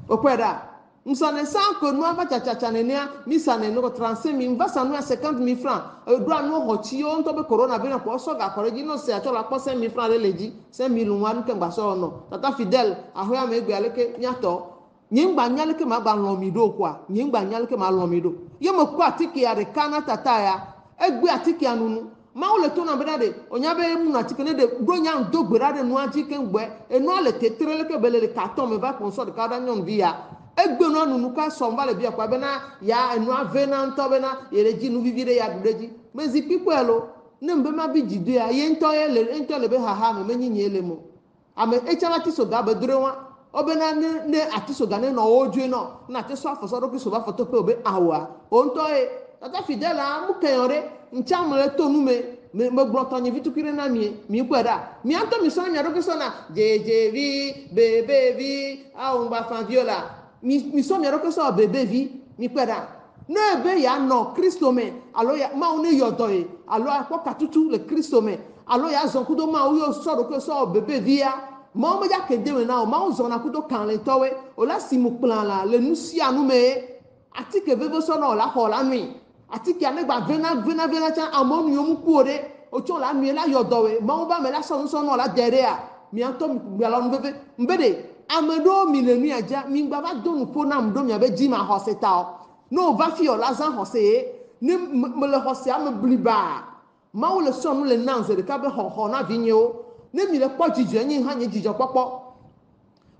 okpɔe ɖa nsane sans que nua va tsatsa nenea mi sane no 35,000 va sa nua 50,000 francs doa no hotsi yo ntɔ be corona be na kpɔ sɔ ga kɔrɔ dzi no se atsɔ la kpɔ 5,000 francs le dzi 5,000 wa nke gba sɔ no tata fidèle ahoya me gbe aleke miatɔ nyingba nya leke ma gba lɔmi do kwa nyingba nya leke ma lɔmi do ye me kɔ atike ya ɖeka na tata ya egbe atike ya nunu mawu le to na be ɖe onya be mu na atike ne de do nya do gbe ɖa ɖe nua dzi ke gbe enua le tetre leke be le carton me va kpɔ sɔ ɖeka ɖa nyɔnuvi ya egbe nua nunu ka sɔm va le bia kwa bena ya enua ve na ŋutɔ bena yele dzi nu vivi ɖe ya ɖu ɖe dzi me zikpi kpɔe lo ne be ma bi dzi do ya ye ŋutɔ le be haha me menyi nye le mo ame etsã va ti so ga be dre wa obena ne ati so ga ne nɔ wo dzoe nɔ na te sɔ afɔ sɔ ɖokui so va fɔto pe o be awa o ŋutɔ ye tata fidèle mu kɛyɔ ɖe ŋtsã me le to nu me gblɔ tɔ nye vi tukui ɖe na mi kpɔe ɖa mia ŋutɔ mi sɔna mia ɖokui sɔna dzevi bebevi awo ŋgbafa vi o la mi sɔ mia ɖokui sɔ bebevi mi kpɔe ɖa ne be ya nɔ kristo me alo ya mawu ne yɔ dɔ ye alo akpɔ katutu le kristo me alo ya zɔ kudo mawu yɔ sɔ ɖokui sɔ bebevi ya mawu me dza ke de me na o mawu zɔna kudo kalẽtɔwe o la si mu kplã la le nu sia nu me atike veve sɔnɔ o la xɔ la nui atike ne gba vena tsã amewo nu yewo mu ku o ɖe o tsɔ la nui la yɔ dɔ we mawu ba me la sɔ nusɔnɔ la dɛ ɖe ya miatɔ gbalɔ nu veve mbe de ame ɖewo mi le nuya dza mi gba va do nuƒo na mu ɖo mia be dzi ma xɔse ta o ne o va fi o la zã xɔse ye ne me le xɔsea me bliba mawu le sɔ nu le nam ze ɖeka be xɔxɔ na vinyewo ne mi le kpɔ dzidzɔ nyi hã nye dzidzɔ kpɔkpɔ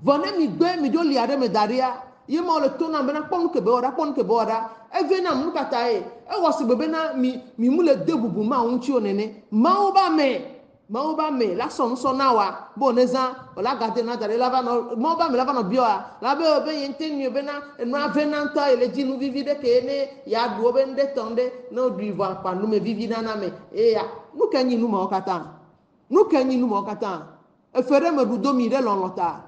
vɔ ne mi gbe mi do li aɖe me da ɖia ye ma le to na bena kpɔ nu ke be wɔɖa kpɔ nu ke be wɔɖa eve na nu katã ye ewɔ si be bena mi mu le de bubu ma ŋuti o nene mawo ba me la sɔ nusɔ na wa bo ne zã wòla gade na da ɖe la va nɔ mawo ba me la va nɔ bia la be be ye ŋute nyuie bena enua ve na ŋutɔ ele dzi nu vivi ɖe ke ne ya ɖu be nu ɖe tɔn ɖe ne woɖui vɔ akpa nu me vivi nana me eya nu ke nyi nu mawo katã efe ɖe me ɖu domi ɖe lɔlɔ ta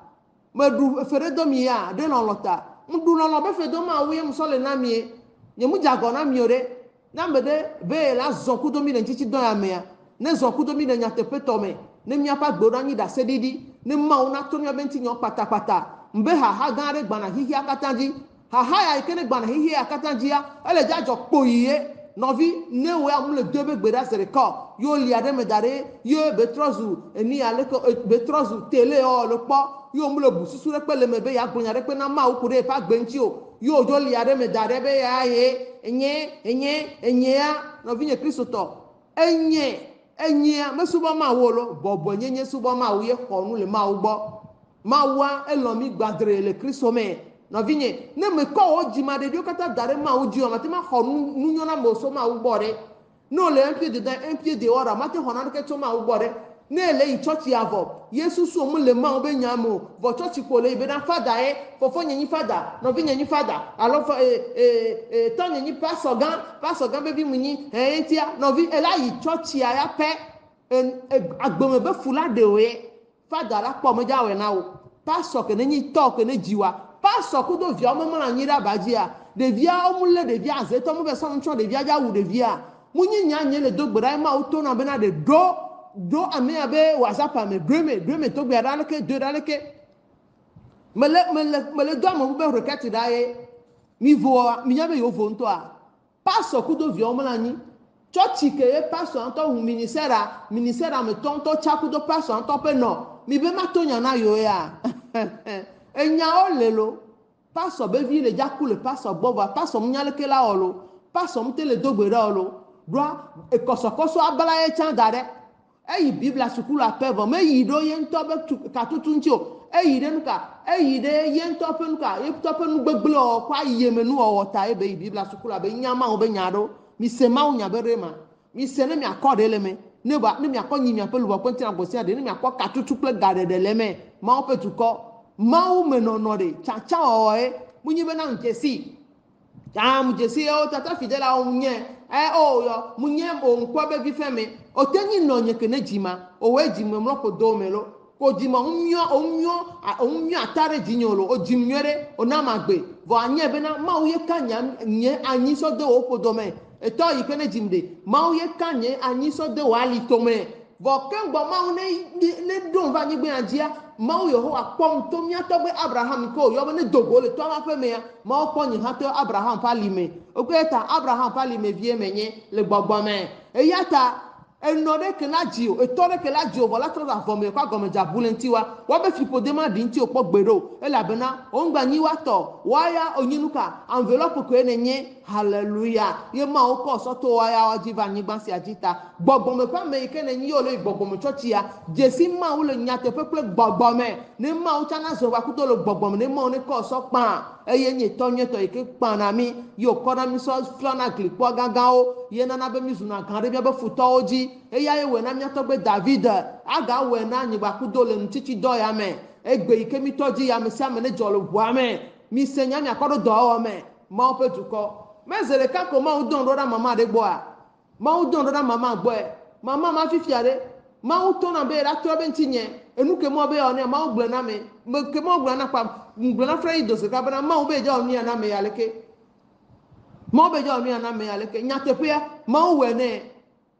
meɖu efe ɖe domi ya ɖe lɔlɔ ta ŋɖu lɔlɔ be fe do ma wo ye musɔ le na mie nye mu dzagɔ na mi o ɖe na me ɖe be la zɔ kudo mi le ŋtiti dɔ ya mea ne zɔ kudo mi le nyateƒe tɔ me ne miaƒe agbeɖo anyi ɖase ɖiɖi ne mawo na to miabe ŋuti nyɔ kpatakpata mbe haha gã aɖe gbana xixia katã dzi haha ya yi ke ne gbana xixia katã dzia ele dzadzɔ kpoyi ye nɔvi ne wo ya mu le do ebe gbe ɖa se ɖeka yo li aɖe me da ɖe ye be trɔ zu eni aleke be trɔ zu tele ɔ le kpɔ yo mu le bu susu ɖe kpe le me be ya gblɔ nya ɖe kpe na mawu ku ɖe eƒe agbe ŋuti o yo dzo li aɖe me da ɖe be ya ye enye ya nɔvi nye kristotɔ enyea mesubɔ mawu lo bɔbɔ nye subɔ mawu ye xɔ nu le mawu gbɔ mawua elɔ mi gbadre le kristo me nɔvi nye ne me kɔ wo dzima ɖeɖiwo katã da ɖe mawu dzi o mate ma xɔ nu nyɔna me so mawu gbɔ ɖe ne wòle eŋpie de wɔɖa mate xɔ naneke tso mawu gbɔ ɖe ne ele yi tsɔtsi avɔ yesusu mu le mawu be nya me o vɔ tsɔtsi ko le yi be na fada ye fɔfɔ nye nyi fada nɔvi nye nyi fada alo tɔ nye nyi pasɔ gã be vi mu nyi eŋtia nɔvi ela yi tsɔtsia ya pɛ agbeme be fula de o ye fada la kpɔ medza wɔ na o pasɔ ke ne nyi tɔ ke ne dziwa pasɔ kudo viawo meme la nyi ɖe aba dzia ɖeviawo mu le ɖevia azetɔ mu be sɔ nu tsɔ ɖevia dza wu ɖevia mu nyi nya nye le do gbe ɖa ye mawu to na bena ɖe do amea be wazapa me doeme to gbea ɖa leke do ɖa leke mele do ame be reketi ɖa ye mi voa mi nya be yewo vo ŋutɔa pasɔ kudo viawo me la nyi tsɔtsi ke ye pasɔ ŋutɔ hu minisera me tɔ ŋutɔ tsa kudo pasɔ ŋutɔ ƒe nɔ mi be ma to nya na yewo ya enyawo le lo pasɔ be vi le dzaku le pasɔ gbɔ va pasɔ mu nya leke la wɔ lo pasɔ mu te le do gbe ɖa lo ɖoa ekɔsɔkɔsɔ abla ye tsã da ɖe eyi bibla sukulu apɛ vɔ me yi ɖo ye ŋutɔ be katutu ŋuti o eyi ɖe nuka eyi ɖe ye ŋutɔ ƒe nuka ye ŋutɔ ƒe nugbegble wɔwɔ kɔ ayi yeme nuwɔwɔ ta ebe yi bibla sukulu abe nya mawo be nya ɖo mi se mawo nya be ɖe ma mi se ne miakɔ ɖe le me ne miakɔ nyi miaƒe luʋɔ ƒe ŋutina gbosia ɖe ne miakɔ katutu kple gaɖeɖe le me mawo ƒe dukɔ mawu me nɔnɔ ɖe tsatsa wɔwɔ ye mu nyi bena ŋdzesi dzesi yewo tata fi de la wo nye yɔ mu nye o ŋkɔ be vi fɛn me o te nyi nɔ nye ke ne dzima o wo dzime mlɔ ko do me lo ko dzima o nyɔ ata ɖe dzi nye o lo o dzim nyuie ɖe o na ma gbe vɔ anye bena mawu ye ka nye anyisɔ de wo ƒodo me etɔ yi ke ne dzim de mawu ye ka nye anyisɔ de wo ali to me vɔ keŋgbɔ mawu ne ɖo va anyigbea dzia mawu yehowa kpɔm to miatɔ be abraham ke o yɔ be ne dogo le tɔ ma ƒe mea mawu kpɔ nye hã to abraham ƒe alime o kpe ta abraham ƒe alime vie menye le gbɔgbɔ me eya ta enɔ ɖe ke la dzi o etɔ ɖe ke la dzi o vɔ la trɔ va vɔ me kɔ agɔmedza bu le ŋuti wa woabe fiƒode ma ɖi ŋuti o kpɔ gbe ɖo elabena o ŋgba nyi wa tɔ waya o nyi nuka envelope koe ne nye haleluya ye mawo kɔ sɔto waya wa dzi va anyigba sia dzi ta gbɔgbɔme ƒe ame yi ke ne nyi o le gbɔgbɔme tsɔtsia dzesi mawu le nyateƒe kple gbɔgbɔme ne mawu tsana zɔ va kudo le gbɔgbɔme ne mawu ne kɔ sɔ kpã eye nye tɔ nyuietɔ yi ke kpãna mi ye wòkɔ na mi sɔ fiɔna glikpɔ gãgãwo ye nana be mi zuna gã ɖe miabe futɔwo dzi eya ye wɔe na miatɔ be david aga wɔe na anyigba kudo le ŋutiti dɔ ya me egbe yi ke mi tɔ dzi ame sia ame ne dzɔ le ʋua me mi se nya miakɔ ɖo dɔwɔwɔ me mawu ƒe dukɔ meze ɖeka ko mawu dɔn ɖo ɖa mama ɖe gbɔa mawu dɔn ɖo ɖa mama gbɔe mama ma fifia ɖe mawu tɔna be la trɔ be ŋuti nye enu ke mɔ be yɔ ne mawu gblɔ na me ke mawu gblɔ na kpa gblɔ na fre yi do seka bena mawu be dza nia na me ya leke mawu be dza nia na me ya leke nyateƒea mawu wɔ ne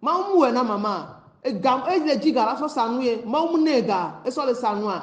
mawu mu wɔ na mama ega ele dzi ga la sɔ sanu ye mawu mu ne ga esɔ le sanua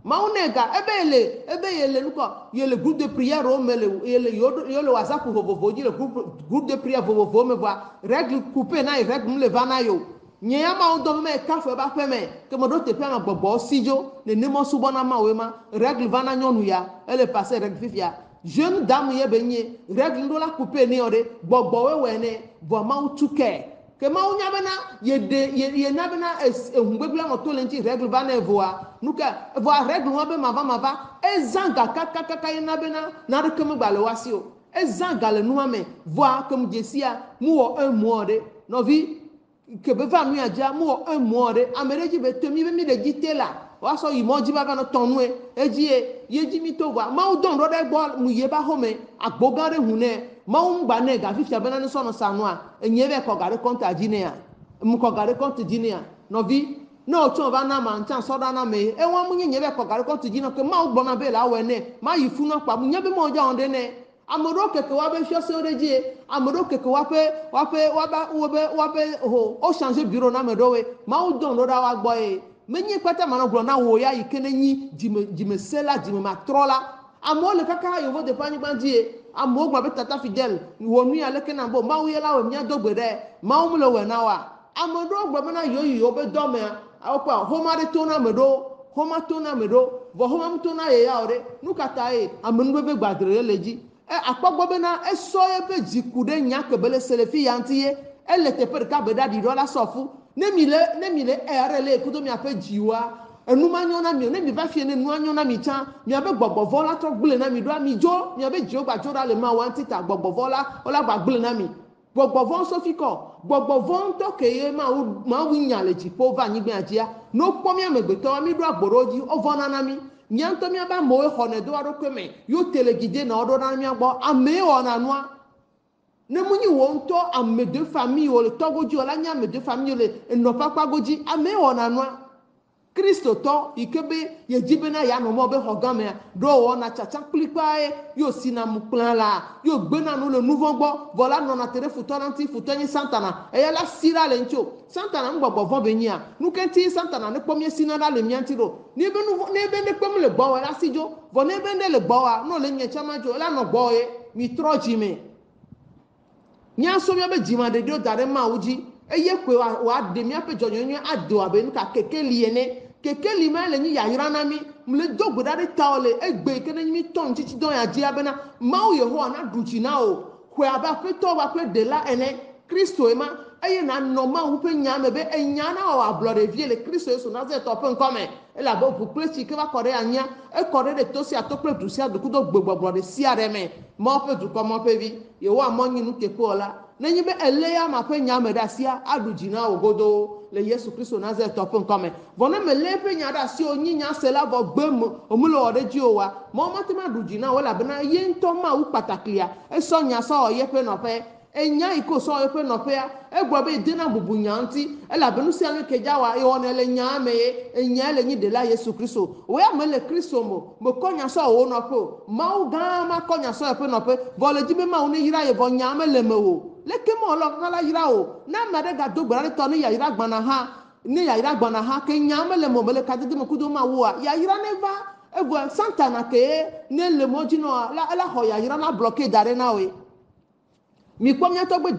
mawu ne ga ebe yele nukɔ yele groupe de prière o me le yele whatsapp vovovo dzi le groupe de prière vovovo me va règle coupé na règle mu le va na yo nye ya mawu dɔ me kafo eba ƒe me ke me ɖo teƒea me gbɔgbɔ si dzo nenema subɔ na mawu ma règle va na nyɔnu ya ele passé règle fifia jeune dame ye be nye règle ŋdo la coupé ne yɔ ɖe gbɔgbɔwe wɔ ne vɔ mawu tu kɛ ke ma unya bena ye na bena ehungbebla no to lenti règle ba na evoa nuka evoa règle wa be mava ezanga kaka ye na bena na de kem gbale wasio ezanga le nuame voa comme jesia mu o un mois de no vi ke be va nu aja mu o un mois de amereji be temi be mi de gitela wa so imoji baba no tonwe ejie yeji mi to wa ma udon ro de gbo mu ye ba home agbogare hune ma ngba ne ga fifia bana no so no sanwa enye be ko gare konta jinea mu ko gare konta jinea no vi no to ba na ma ntan so da na me e won mu nye be ko gare konta jinea ke ma ugbo na be la we ne ma yifu no pa mu nye be mo ja onde ne amoro keke wa be fiose oreji amoro keke wa pe ho o changer bureau na me dowe ma udon ro da wa gbo e menye kwata mana gro na wo ya ikene nyi jime sela jime matrola amo le kaka yo vo de pani bandie amo gba be tata fidèle wo nu ya le kena bo ma wo ye la wo nya dogbere ma wo mu le we na wa amo do gba na yo be do me akwa homa de tona me do homa tona me do vo homa mu tona ye ya ore nu kata e amenu be gbadre leji akpagbo be na eso ye be jikude nya kebele selefi yantiye ele te per ka be da di do la sofu nemile erele kudo mi ape jiwa enu manyo na mi ne mi va fie ne nu anyo na mi chan mi abe gbogbovo la to gbule na mi do mi jo mi abe jo gba jo ra le ma wan tita gbogbovo la ola gba gbule na mi gbogbovo so fiko gbogbovo to keye ma winya le ji po va nyigbe ajia no po mi amegbeto mi do agboroji ovona na mi nyanto mi aba mo e hone do aro kweme yo telegide na odo na mi agbo ame ona noa ne munyi wonto ame de famille o le togoji o la nya ame de famille le no papa goji ame ona noa Kristo to ikebe ye jibena ya no mo be hogame do wona chacha klipae yo sina mu plan la yo gbena no le nouveau gbo voilà non na tere futonanti futonyi santana e ya la sira le ncho santana ngbo vo benya nu kenti santana ne pomie sina la le mianti do ne be ne pom le gbo wa la sijo vo ne be ne le gbo wa no le nya chama jo la no gbo ye mi troji me nya so mi be jima de dio dare ma uji eye kwe wa de mi ape jonyo ado abe nka keke liene keke lima le ni yayira na mi mle dogbo dare taole egbe kene mi ton titi don ya ji abena ma o yeho na duchi na o kwe aba pe to wa pe de la ene Kristo ema eye na no ma hu pe nya me be enya na o ablore vie le Kristo eso na ze to pe nkome e la bo bu plesi ke ba kore anya e kore de to si atokle du si aduku do gbogbo de si areme mo pe du ko mo pe vi yeho amonyi nu ke ko la nenyi be eleya ma pe nya me da sia aduji na ogodo le Yesu Kristo na ze to pe nkome vone me le pe nya da si onyi nya sela vo gbem omulo ode ji owa mo ma te ma duji na wala bena ye nto ma u pataklia e so nya so ye pe no pe enya iko so ye pe no pe ya egbo be de na bubu nyanti e la benu si anu kejawa e wona le nya me enya le nyi de la Yesu Kristo we ya me le Kristo mo konya so wo no pe ma u ga ma konya so ye pe no pe vole jibe ma uni yira ye vo nya me le me wo leke mo lo kala yira o na mare ga do gbara to ni ya yira gbana ha ke nya me le mo le ka de mo kudo ma wo ya yira neva evo santana ke ne le mo jino la ho ya yira na bloquer dare na we mi ko mi to gbe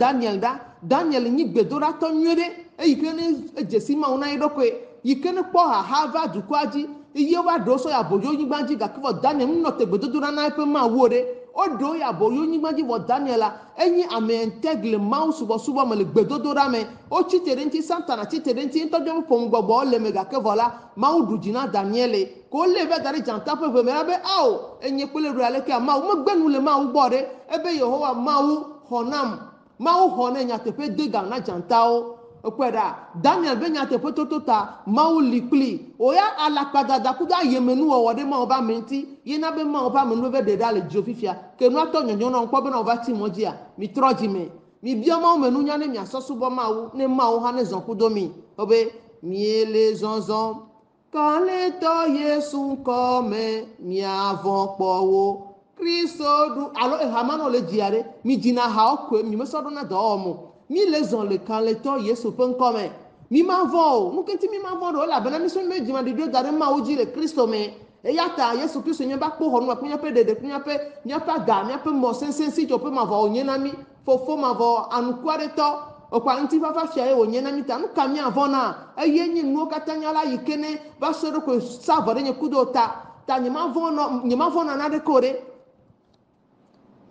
Daniel ni gbedora to nyere e ikene ejesi ma una idokwe ikene po ha Harvard kwaji iye wa do so ya bojo yin gbanji ga kifo Daniel no te gbedodora na pe ma wore odo ya boyo yin gbanji wo Daniela enyi ame integle mouse bo subo me le gbedodora me o chitere nti santana chitere nti to jo po ngbobo le me ga ke vola ma udu jina Daniele ko le be dari janta pe be me be ao enye pele ru ale ke ma o mo gbenu le ma u gbore ebe Yehowa ma u honam ma o hone nya tepe dega na jantao okweda Daniel be nya tepe totota ma o likli o ya alapada da kuda yemenu o wode ma oba menti ye na be ma oba menu be de dale jofifia ke no ato nyonyo no nko be na oba ti mojia mi troji me mi bia ma o menu nya ne mi asoso bo ma o ne ma o ha ne zon kudo mi obe miele zonzon quand le to Yesu come mi avon powo Kristo du alo hamano le jiare mi jina ha okwe mi mesodo na do omo mi le zon le kan le to Yesu pen come mi ma vo mu kenti mi ma vo do la bana mi so me jima de do dare ma oji le Kristo me e yata Yesu Kristo nya ba po ho no nya pe de nya pa ga nya pe mo sensi to pe ma vo onye na mi fofo ma vo anu kware to o kwa nti fa fa fia e onye na mi ta nu ka mi avon na e ye nyi nu katanya la yikene ba so do ko sa vo de nya kudo ta nyima vo na de kore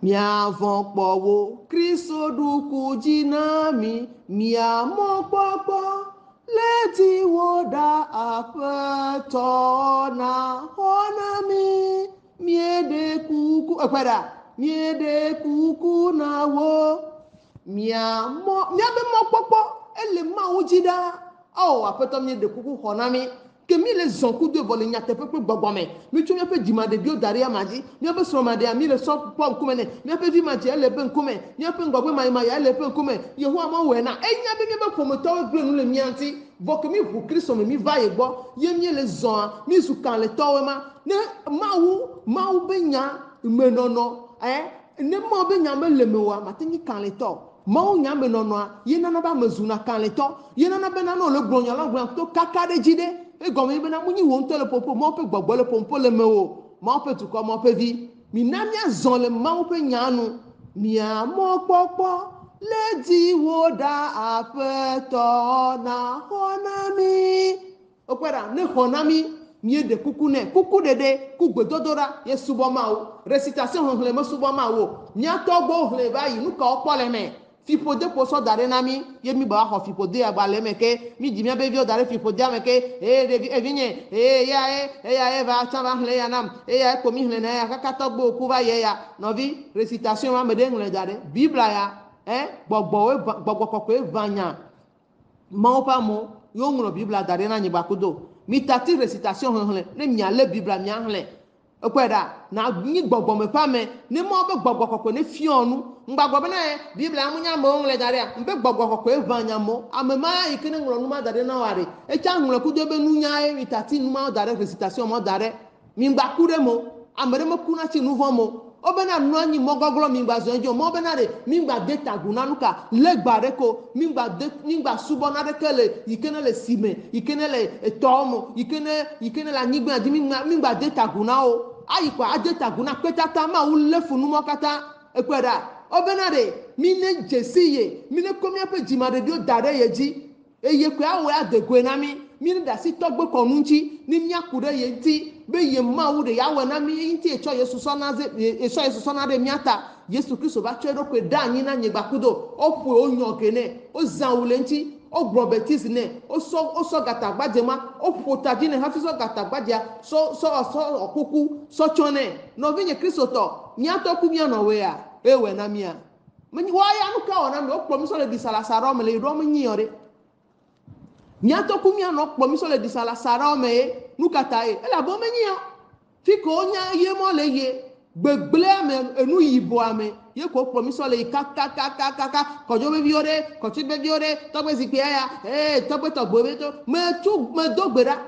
mia von kpowo Kristo duku jinami mia mo popo leti woda apetona honami miede kuku ekwada miede kuku na wo mia be mo popo ele ma ujida oh apeto miede kuku honami kemi le zonku de vole nyate pepe gbogbome mi tu pe dimade bio daria maji mi pe so made mi le so pom kumene mi pe vi maji ele pe nkume mi pe ngogbe mai ya ele pe nkume yehu ama we na enya be be pomoto gbe nu le mianti vo kemi bu Kristo mi va ye gbo ye mi le zon mi su kan le towe ma ne mawu be nya menono ne mo be nya me le mewa matinyi kan le to mawu nya menono ye nana ba mezuna kan le to ye nana be nana le gbonyo la gbon to kakade jide e gomme ibe na munyi won tele popo mo pe gbogbo le pompo le mewo mo pe tu ko mo pe vi mi na mi azon le mo pe nyanu mi amo popo le di wo da apeto na honami opera ne honami mi de kuku dede ku gbedodora ye subo ma o récitation honle mo subo ma o mi atogbo honle bayi nu ka opole me fipode poso dare nami ye mi ba ho fipode agbale meke mi di mi be vi o dare fipode ameke evinye ya va chava hle ya nam ya ko mi hle na ya kaka gbo ku ba ye ya no vi récitation ma me de hle dare biblia ya gbogbo kokko evanya mo pa mo yo ngro biblia dare na nyi bakudo mi tati récitation hle ne mi ale biblia mi hle okweda na nyi gbogbo me pa me ne mo be gbogbo kokko ne fionu ngbagbo be na biblia amunya mo ngle dare mbe gbogbo kokko evanya mo amema ikene ngro numa dare na ware e cha ngro kudo be nunya mi tati numa dare récitation mo dare mi ngakure mo amere mo kuna chi nuvo mo obena nu anyi mo goglo mi ngba zonjo mo bena re mi ngba data gunanuka legbare ko mi ngba subo na de kele ikene le sime ikene le etomo ikene la nyigbe adi mi ngba data gunao ayi kwa data guna petata ma ule funu mo kata ekweda obena re mi ne jesiye mi ne komi ape jimade dio dare yeji eye kwa awe adegwe na mi ne da si togbe konunchi ni mi akure ye nti be ye ma wo de ya we na mi nti echo Yesu so na de miata Yesu Kristo ba chero kwe danyi na nyegba kudo opu onyo kene o zanwule nti o grobetis ne o so gata gbaje ma o potaji ne hafi so gata gbaje so okuku so chone no vinye Kristo to miato ku mi no we ya ewe na mi a mani wa ya nu ka ona mi o promise le disala saro me le ro mi nyore miato ku mi no promise le disala saro me nukata ela bo menyi fiko onya ye mo le ye gbegble ame enu yibo ame ye ko promise le kaka kojo be biore ko ti be biore to be zipe ya to be to gbe to me dogbera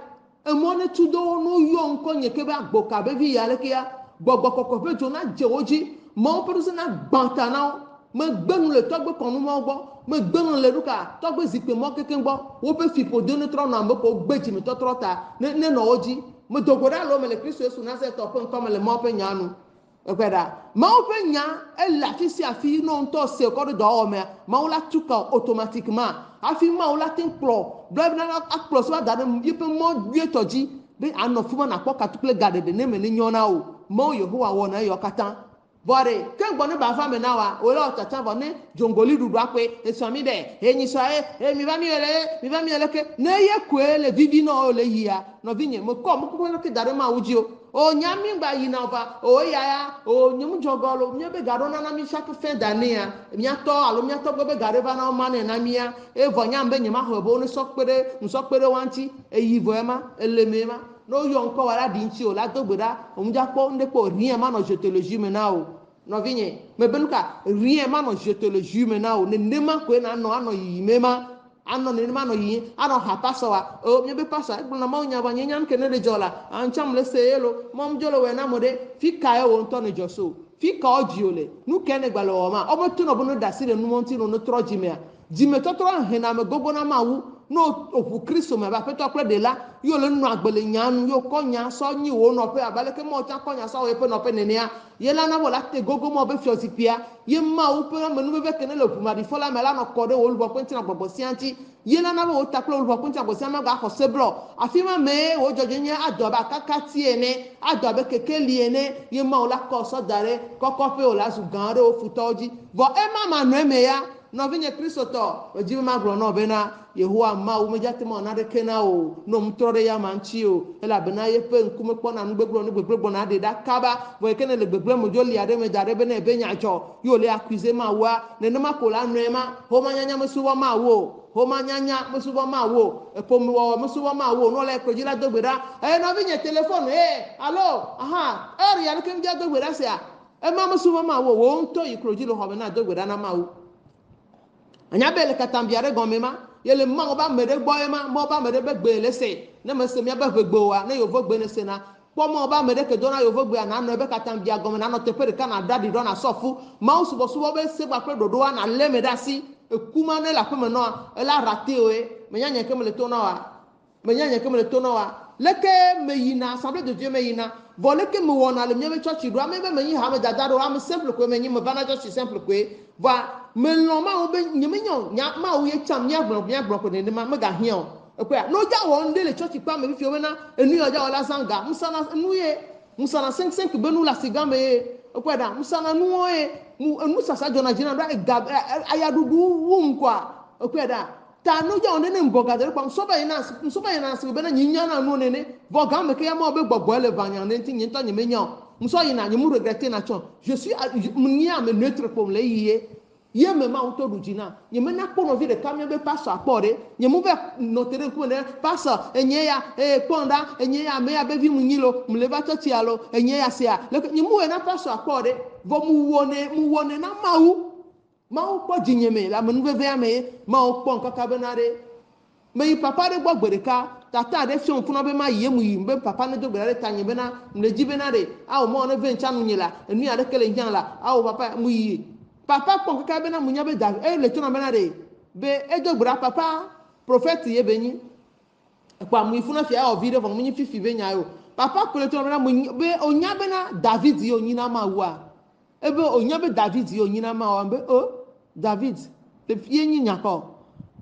e mo ne tu do no yo nko nye ke ba gboka be vi ya le ke ya gbogbo kokko be to na je oji mo produce na gbanta na me gbenu le to gbe konu mo gbo me gbenu le ruka to gbe zipe mo keke gbo wo pe fipo de ne tro na mo ko gbeji mi to trota ne no oji me dogbera lo me le Kristo Yesu na se to pe nko me le mo pe nyanu ekweda ma o pe nya e la fi si afi no nto se ko do o me ma o la tuka automatiquement afi ma o la tin plo drive na akplo so da dem yipe mo due toji be anofuma na kwa katukle gade de ne me ni nyona o mo Yehowa wo na yo katan bore ke gbonu ba fa me na wa o lo tata bo ne jongoli dudu ape eso mi de enyi so mi ba mi ele ke ne ye kwele vivi no o le yia no vinye mo ko mo ko ke dare ma uji o nyami gba yi na ba o ya o nyum jogolo mi be garo na mi chaque fin d'année ya mi ato alo mi ato be gare ba na o mane na mi ya e vo nyam be nyima ho bo no sokpere wanti e yi vo ema elemema no yo nko wala di nchi o la dogbera o mu ja po ndepo rien ma no je te le jume na o no vinye me benuka rien ma no je te le jume na o ne nema ko na no ano yi mema ano ne ma no yi ano ha pasowa o me be pasa na ma nya ba nyam ke ne de jola an cham le seyelo mom jolo we na mode fika e won to ne joso fika ojiole nu ke ne gbalo o ma obo tu no bu no dasire nu monti no troji me a jime to tro he na me gogo na ma wu no ofu Kristo me ba peto kple de la yo le nu agbele nyanu yo ko nya so nyi wo no pe abale ke mo cha ko nya so we pe no pe nenia ye la na bo la te gogo mo be fiosi pia ye ma u pe me nu be kene le fu ma di fola me la no ko de wo lu bo kwenti na gbogbo sianti ye la na bo ta kle lu bo kwenti na gbogbo sianti ga ko sebro afima me wo jojo nya ado ba kaka ti ene ado be kekeli ene ye ma o la ko so dare koko pe o la su gan re o futoji vo e ma no me ya no vinye Kristo to o jibe ma bro no be na Yehowa ma wo mejate mo na de kena o no mtore ya manchi o ela be na ye pe nkume kpo na gbegbo na de da kaba vo kene le gbegbo mo joli ade me dare be na e be nyacho yo le accuse ma wa ne no ma ko la no e ma ho ma nyanya mesuwo ma wo ho ma nyanya mesuwo ma wo e po mi wo mesuwo ma wo no le proji la dogbera e no vinye telephone allo aha eri ya ke mi ja dogbera se a e ma mesuwo ma wo nto ikroji lo ho be na dogbera na ma wo anya bele katambiare gomema yele mango ba mede boy ma mo ba mede be gbe lese ne me se mi ba gbe wa ne yo vo gbe ne se na po mo ba mede ke dona yo vo gbe na no be katambia gomena no te pere kana dadi dona sofu ma usubo subo be se gba pe dodo wa na le me dasi e kuma ne la pe me no e la raté o me nyanya ke me le tona wa me nyanya ke me le tona wa leke me yina assemblée de Dieu me yina volé que me wona le mieux church do me be me yi ha me dadaro am simple ko me yi me bana church simple ko va me no ma o be nyeme nyo nya ma o ye cham nya gbro ko ne ma me ga hia o ko no ja wo nde le church pa me fi o na enu yo ja wala sanga musana nu ye musana 5 be nu la siga me o ko da musana nu o e mu enu sasa jona jina da aya dudu wum kwa o ko da ta no ja onde ne mboga de kwa msoba ina se be na nyinya na no ne voga me ke ya ma be gbogbo ele vanya ne nti nyinto nyeme nya mso ina nyimu regretter na chon je suis mnia me neutre pour le ye me ma auto dujina nyeme na kpono vi de kamyo be passo apore nyemu be notere ku ne passo enye ya ponda enye ya me ya be vi munyilo mleba toti alo enye ya se a nyemu na passo apore vo mu wone na mau po jinyeme la menu ve ame mau po nka benare me papa de gbogbereka tata de fion funa be ma yemu yi mbe papa ne dogbere tanye be na mle jibe na de a o mo ne ve ncha nu nyila enu ya de kele njan la a o papa mu yi papa po nka be na munya be da le tona be na de be e dogbera papa prophète ye benyi pa mu ifuna fi a o video von munyi fifi be nya yo papa ko le tona be na mu be onya be na David yo nyina ma wa ebe onya be David yo nyina ma wa be David te fie nyinya ko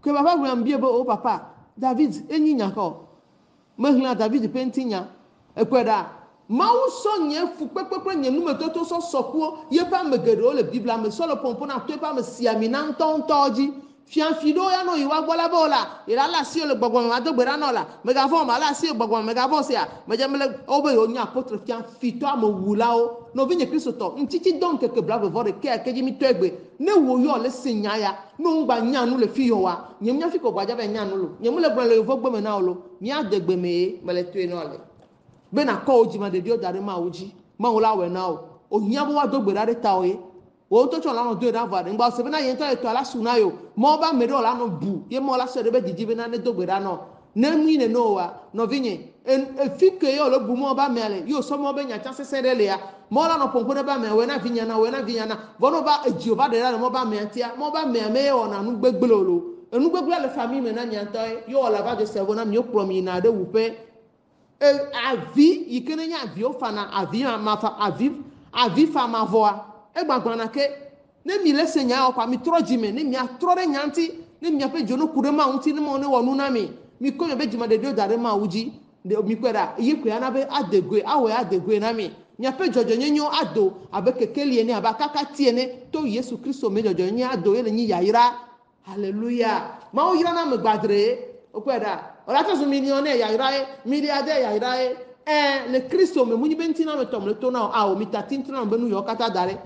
ke papa bu ambie bo papa David enyinya ko mehla David pentinya ekweda mawu so nye fu pepepre nye nume toto so sokuo ye pa megede o le Bible me so le pompo na to pa me siami na ntontoji fian fido ya no iwa gbola bola ila la si le gbogbo ma do gbera no la me ga fo ma la si gbogbo me ga fo sia me je mele obe yo nya apotre fian fito amo wulao no vinye Kristo to ntiti donc que bravo vore ke jimi to egbe ne wo yo le sinya ya no ngba nya nu le fi yo wa nyem nya fi ko gbaja be nya nu lo nyem le bran le vo gbe me na lo mi adegbe me le to eno le be na ko oji ma de dio dare ma oji ma wo la we na o nya bo wa do gbera re ta o ye wo to cho la no do na vare ngba se be na ye to ala suna yo mo ba me do la no bu ye mo la se de be didi be na ne do gbera no ne mi ne no wa no vinye e fi ke yo lo bu mo ba mele yo so mo be nya cha se de le ya mo la no pompo de ba me we na vinya na vono ba Jehova de la mo ba me tia mo ba me yo na nu gbegbelolo enu gbegbele le famille me na nya to yo la ba de se bona mi o promi na de wupe avi yikene nya avi o fana avi ma fa avi fa ma voa e gbagba na ke ne mi le senya o pa mi tro jime ne mi atro re nyanti ne mi ape jono kure ma unti ne mo ne wonu na mi ko be jima de dio dare ma uji de mi kwera yi kwa na be adegwe awe adegwe na mi ape jojo nyenyo ado abe kekeli ene aba kaka tie ne to Yesu Kristo me jojo nyi ado ele nyi yaira hallelujah ma o yira na me gbadre o kwera ola to millionnaire yaira milliardaire yaira le Kristo me munyi bentina me tom le to na a o mi tatintina be nu yo kata dare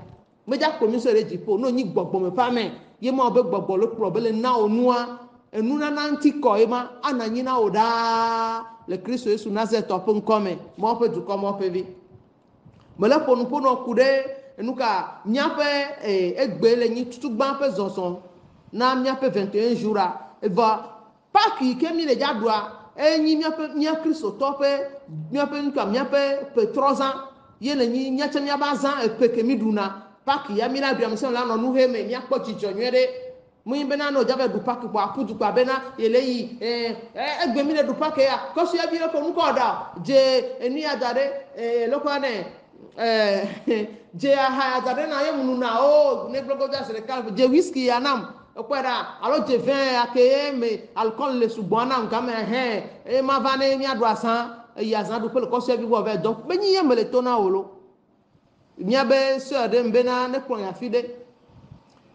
me ja promise re jipo no nyi gbogbo me pa me ye mo be gbogbo lo problem na onua enuna na ntiko ema ananyi na oda le Kristo Yesu Nazareth opun come mo pe du come pe vi me le ponu kude enuka miape egbele nyi tutugba pe zonson na miape 21 jours eva paki ke mi le jadua enyi miape nya Kristo tope miape nka miape pe 3 ans ye le nyi nya chemia bazan e pe ke miduna paki ya mi na bia mse la no nu he me nya kpo chicho nywere Mui bena no jabe du pak kwa pudu kwa bena eleyi egbemi le du pak ya ko so ya bi ko nko da je eni adare lokwane je ha adare na ye munu na o ne blogo da se ka je whisky anam okwera alo je vin akeye me alcool le subona ngame e ma vane mi adu asan e azan du pe ko so ya bi wo ve donc be nyi ye mele to na wolo mi abe so de mbena ne ko ya fide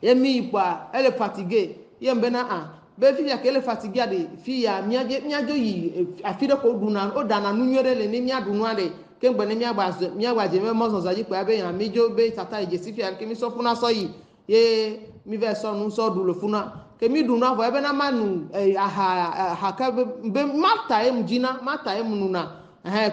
yemi pa elle est fatiguée yembena be fi ya kele fatiguée de fi ya miajo yi afide ko duna o dana nu nyore le ni miadu nu ade ke ngbe ni miagba je me mo so zaji pa be yan mijo be tata je si fi ya ke mi so funa so yi ye mi ve so nu so du le funa ke mi duna vo ebe na manu aha ka be mata em jina mata em nuna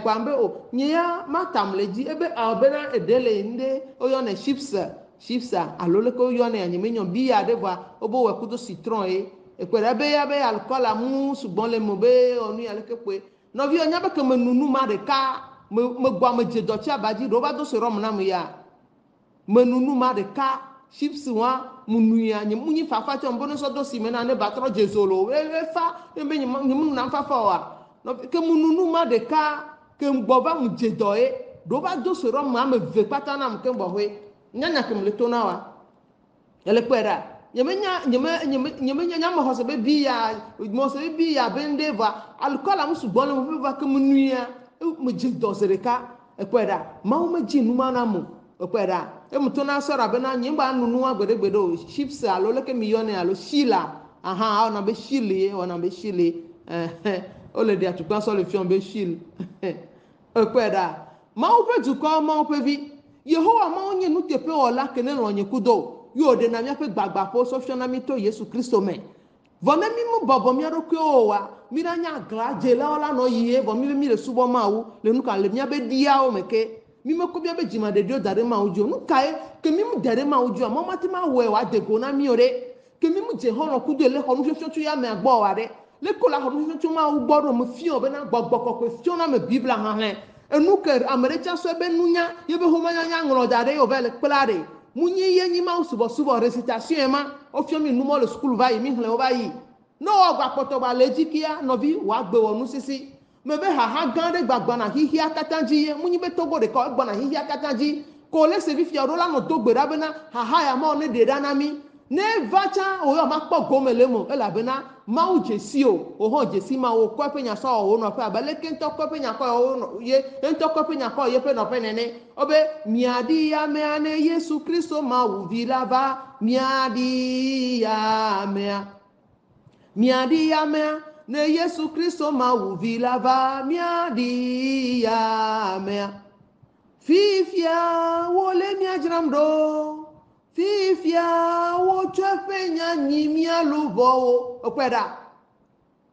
kwa mbe o nya mata mleji ebe obena edele nde o yo na chipsa alole ko yone ya nyemenyo bi ya deva obo we kudo citron e kwere be ya be alcool amu sugbon le mo be onu ya leke pe no vi onya be ke menunu ma de ka me gwa me je do cha baji do ba do se rom na mu ya menunu ma de ka chips wa munu ya nyemunyi fafa cho mbono so do si me na ne batro jezolo e fa e be nyemu na fafa wa no ke menunu ma de ka ke mgbo ba mu je do do ba do se rom ma me ve pata na mke mgbo he nyanya kem le tona wa ele kwera nyemenya nyama hose be biya mo se biya bende va alcool am su bon mo va kem nuya mo jil dozereka e kwera ma o ma jinu mana mo e kwera e mo tona sora be na nyimba nunu agbedegbedo chips alo le ke millionnaire alo shila ona be shili o le dia tu kan so le fion be shil e kwera ma o pe du ko ma o pe vi Yehowa ma onye nu tepe ola kene lo onye kudo yo de na mi ape gbagba po so fiona mi to Yesu Kristo me vome mi mu bobo mi ro ke o wa mi na nya gra je la ola no yiye bo mi le subo ma wu le nu ka le mi abe dia o meke mi me ko bi abe jima de dio dare ma uju nu kai ke mi mu dare ma uju ma ma ti ma we wa de go na mi ore ke mi mu je hono kudo le hono fiofio ya me agbo wa de le ko la hono fiofio ma u gboro mo fi o be na gbogbo ko fiona me bibla ha he enuker amerecha so ebe nunya yebe humanya nya ngro dare yo vele klare munyi yenyi ma subo recitation ma ofiomi numo le school vai mi hle vai no ogba poto ba lejikia no bi wa gbe wonu sisi mebe ha gande gbagba na hihi akatanji ye munyi be togo de ko gba na hihi akatanji ko le se vi fi oro la no to gbera be na ha ya ma one de dana mi ne vacha o yo ma po gomele mo ela be na ma u jesi o ho jesi ma o ko pe nya so o no pe abale ke nto ko pe nya ko o no ye nto ko pe nya ko ye pe no pe nene obe miadi ya me ane Yesu Kristo ma u vilava miadi ya me ne Yesu Kristo ma u vilava miadi ya me fifia wole mi ajramdo fifia wo chefe nya nyimia lubo okweda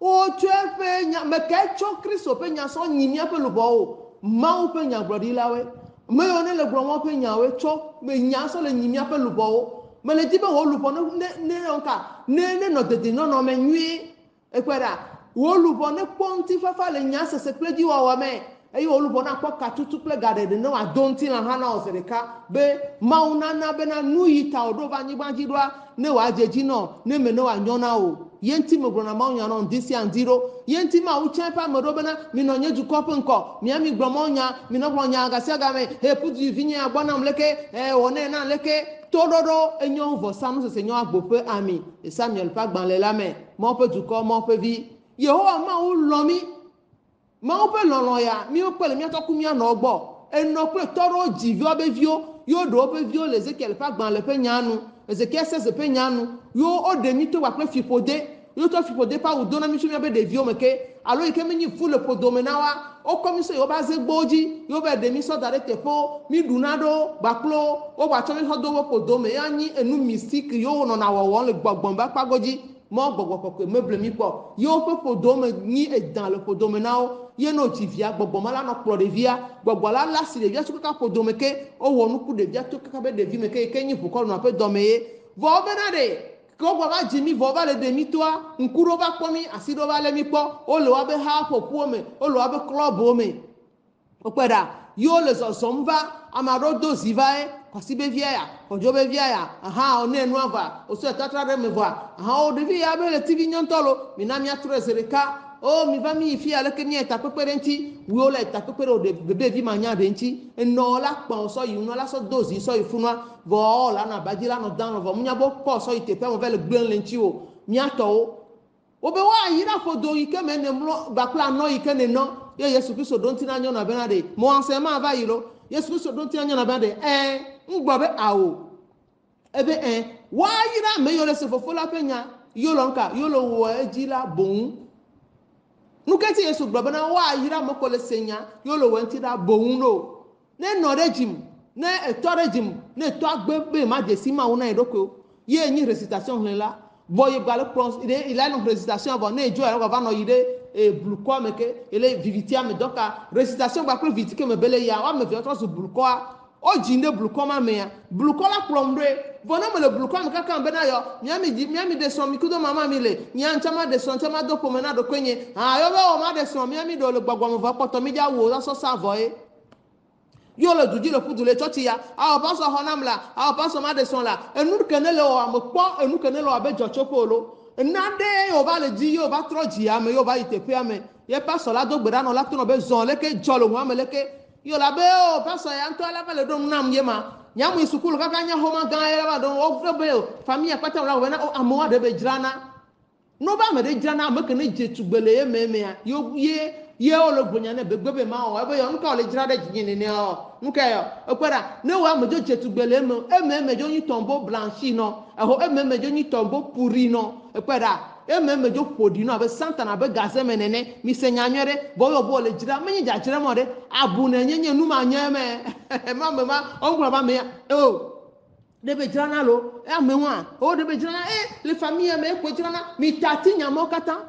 o chefe nya mekecho Kristo pe nya so nyimia pe lubo ma o pe nya brodilawe me one le gro mo pe nya we cho me nya so le nyimia pe lubo me le tibe wo lubo ne onka ne no tete no me nwi ekweda wo lubo ne ponti fafa le nya sese pleji wa me eyi olubo na kpo katutu ple gade de no adonti na hana osereka be mauna na be na nuita odoba nyigbanji doa ne wa jeji no ne me no anyona o yenti me bro na maunya no ndisi andiro yenti ma uche pa me do be na mi no nyeju kopo nko mi ami gbo maunya mi no bro nya agasi aga me he putu vinye agbona mleke one na leke tododo enyo vo sanu se enyo agbope ami Samuel pa gban le la me mo pe du ko mo pe vi Yehowa ma u lomi ma o pe lolo ya mi o pele mi to ku mi na ogbo eno pe toro jivi obevio yo do obevio le Ezekiel pa gban le pe nyanu Ezekiel 16 pe nyanu yo o de mi to wa pe fipode yo to fipode pa u dona mi so mi be de vio meke alo ike mi fu le podome na wa o komi so yo ba ze gboji yo be de mi so dare tepo mi dunado baklo o wa to mi so do wo podome ya ni enu mystique yo no na wo le gbogbon ba pagoji mo gbogbo ko meuble mi po yo pe podome ni e dans le podome na ye no tivia gbogbo mala no pro de via gbogbo la si de via suka podome ke o wonu ku de via to ka be de vi me ke kenyi fu ko no pe dome vo be na de ko gbo ba jimi vo ba le de mi toa nkuro ba po mi asido ba le mi po o lo wa be ha po pu me o lo wa be club o me o peda yo le so somva amaro doziva kwasi be via ya ojo be via ya aha one enu ava o so tatra de me voa aha o de via be le tv nyontolo mi na mi ature zereka o mi va mi fi ale ke mi eta pepere nti wo le eta pepere o de be vi manya de nti no la pon so yi no la so dozi so yi funwa vo la na bajira no dan vo munya bo ko so ite pe mo ve le gben le nti o mi ato o be wa yira fo do yi ke me ne mlo gbapla no yi ke ne no ye Yesu Kristo don ti na nyo na be na de mo anse ma va yi lo Yesu Kristo don ti na nyo na be de ngbo be awo ebe wa yira me yo le se fofo la penya yo lo nka yo lo wo ejila bon nuketi Yesu gbo be na wa yira mo ko le senya yo lo wenti da bon no ne no regime ne eto regime ne eto agbegbe ma je si ma wona edoko ye yin recitation hen la boye gale prononce il a une récitation avant ne jo va no ide e bluko meke ele vivitia me doka récitation ba pro vitike me bele ya wa me fi oto so bluko o jinde bluko ma me ya bluko la plombre vona me le bluko me kaka mbe na yo miami de son mi kudo mama mi le nya nchama de son nchama do pomena do kwenye yo be o ma de son miami do le gbagbo mo va poto mi ja wo so sa voye yo le duji le pudu le choti ya a paso honamla a paso ma de son la enu kenele o ampo enu kenele o abe jochopolo nade yo ba le ji yo ba troji ya me yo ba itepe ya me ye paso la do gbera no la to no be zon leke jolo wa me leke yo la be o paso ya nto ala ba le do nam ye ma nya mu isukulu kaka nya homa gan ya ba do o be o famille pata la we na o amoa de be jirana no ba me de jirana me ke ne je tugbele ye me ya yo ye o lo gbonya ne begbe ma o ebe yo nka o le jira de jinyin ni o nka yo opera ne wa mo jo chetugbele mo eme jo yin tombo blanchi no eho eme jo yin tombo puri no opera eme jo podi no abe santa na be gaze menene mi se nyanyere bo yo bo le jira menyi ja jira mo de abu na nyenye nu ma nyeme ma on gba ba me o de be jira na lo me wa o de be jira na le famille me ko jira na mi tati nyamo kata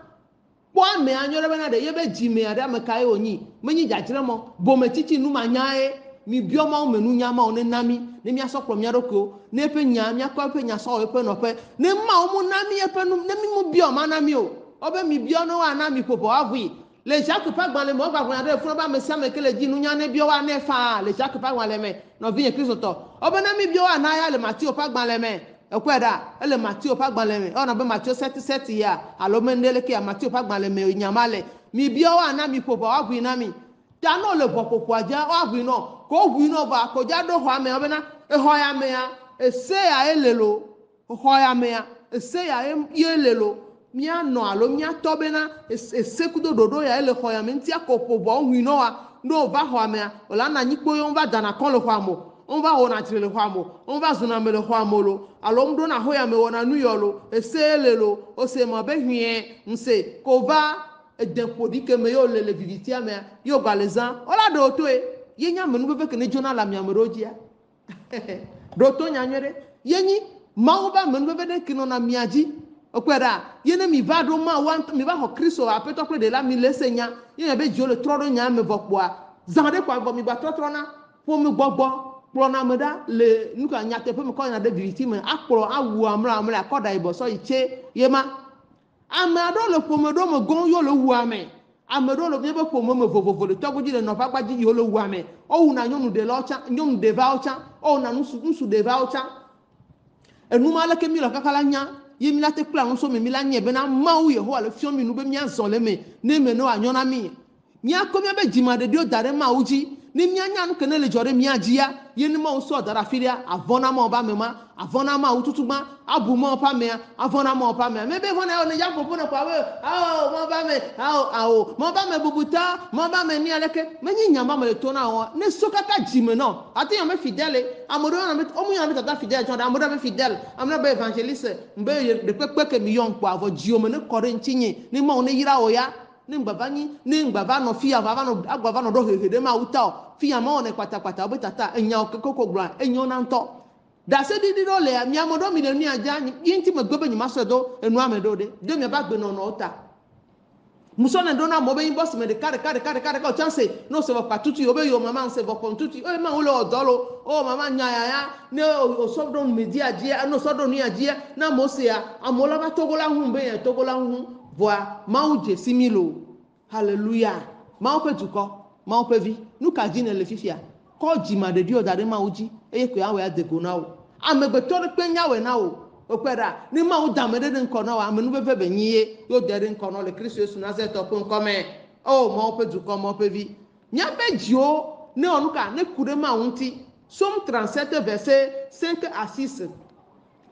kwa me anyore bena de yebe jime ada me kai onyi menyi jajire mo bo me titi nu manyae mi bioma o menu nyama o ne nami ne mi asokro mi aroko ne pe nya mi akwa pe nya so o pe no pe ne ma o mu nami e pe nu ne mi mu bioma nami o obe mi bio no wa nami popo avu le jacques pa gban le mo gba gban de fun ba me sa me kele ji nu nya ne bio wa ne fa le jacques pa gban le me no vi Kristo to obe na mi bio wa na ya le Matthew pa gban le me ekweda ele Matthew pa gban le me ona be Matthew 7 ya alo mendele ke Matthew pa gban le me nyamale mi bio wa na mi popo avu na mi ta no le popo aja avu no ko hu no ba ko ja do ho ame obe na e ho ya me ya ese ya elelo ho ya me ya ese ya elelo mi ano alo mi atobe na ese kudo dodo ya ele ho ya me ntia ko popo hu no wa no va ho ame ya ola na nyipo yo va dana kon le ho amo on va on atire le ho amo on va zuna me le ho amolo alo mdo na ho ya me wona nu yolo ese elelo o se mo be hwie nse ko va edempodi ke me yo le vivitia me yo galezan ola do to ye nya menu be ke ne jona la mi amrojia do to nya nyere yenyi ma ba menu be de kino na miaji okwera ye ne mi va do ma wan mi va ho Kristo apeto pre de la mi lesenya ye be jo le trodo nya me vokpoa zande kwa bo mi ba trotro na po mi gbogbo plona meda le nuka nya te po mi ko na de vivitima akpro awu amra akoda iboso iche yema amado le pomedo me gon yo le wuame amado le be pomo me vovovo le togoji le no pa gbaji yo le wuame o una nyonu de locha nyonu de voucher o na nusu de voucher enu mala ke mi lo kakala nya ye mi la te kula nso me mi la nya be na mawu ye ho ale fio mi nu be mi azon le me ne me no anyona mi akomi be jima de dio dare mawuji ni mi anya nu kenele jore mi ajia ye ni mo so dara firia avona mo ba me ma avona ma ututugba abu mo pa me avona mo pa me be vona o ne ya popo na kwa we mo ba me mo ba me bubuta mo ba me ni aleke menyi nyamba mo le to na wo ne so kaka jime no ati yo me fidèle amodo na me o mu ya me tata fidèle jonda amodo me fidèle amna be evangeliste mbe de pepe mi yon kwa avo jio me ne kore nchinyi ni mo ne yira o ya ni ngbava no fia agwava no do hehede ma uta fia ma one kwata obetata enya okoko gbra enyo na nto da se didi do le mi amodo mi le ni aja yinti me gobe nyima so do enu amedo de mi ba gbe no uta muso na do na mo be boss me de kare ko chance no se va patutu obe yo mama se va kontutu o ma ulo odolo o mama nya ya ne o so do media dia no so do ni agia na mo se ya amola ba togola hu be ya togola hu voa mauje similo hallelujah mau pe tuko mau pe vi nu ka jine le fifia ko jima de dio dare ma uji eye ko awe adego na o amegbeto de pe nyawe na o opera ni ma o damede de nko na o amenu bebe benyiye yo dere nko no le Kristo Yesu na se to po nko me o mo pe du ko mo pe vi nya be jio ne onuka ne kure ma unti Somme 37 verset 5 à 6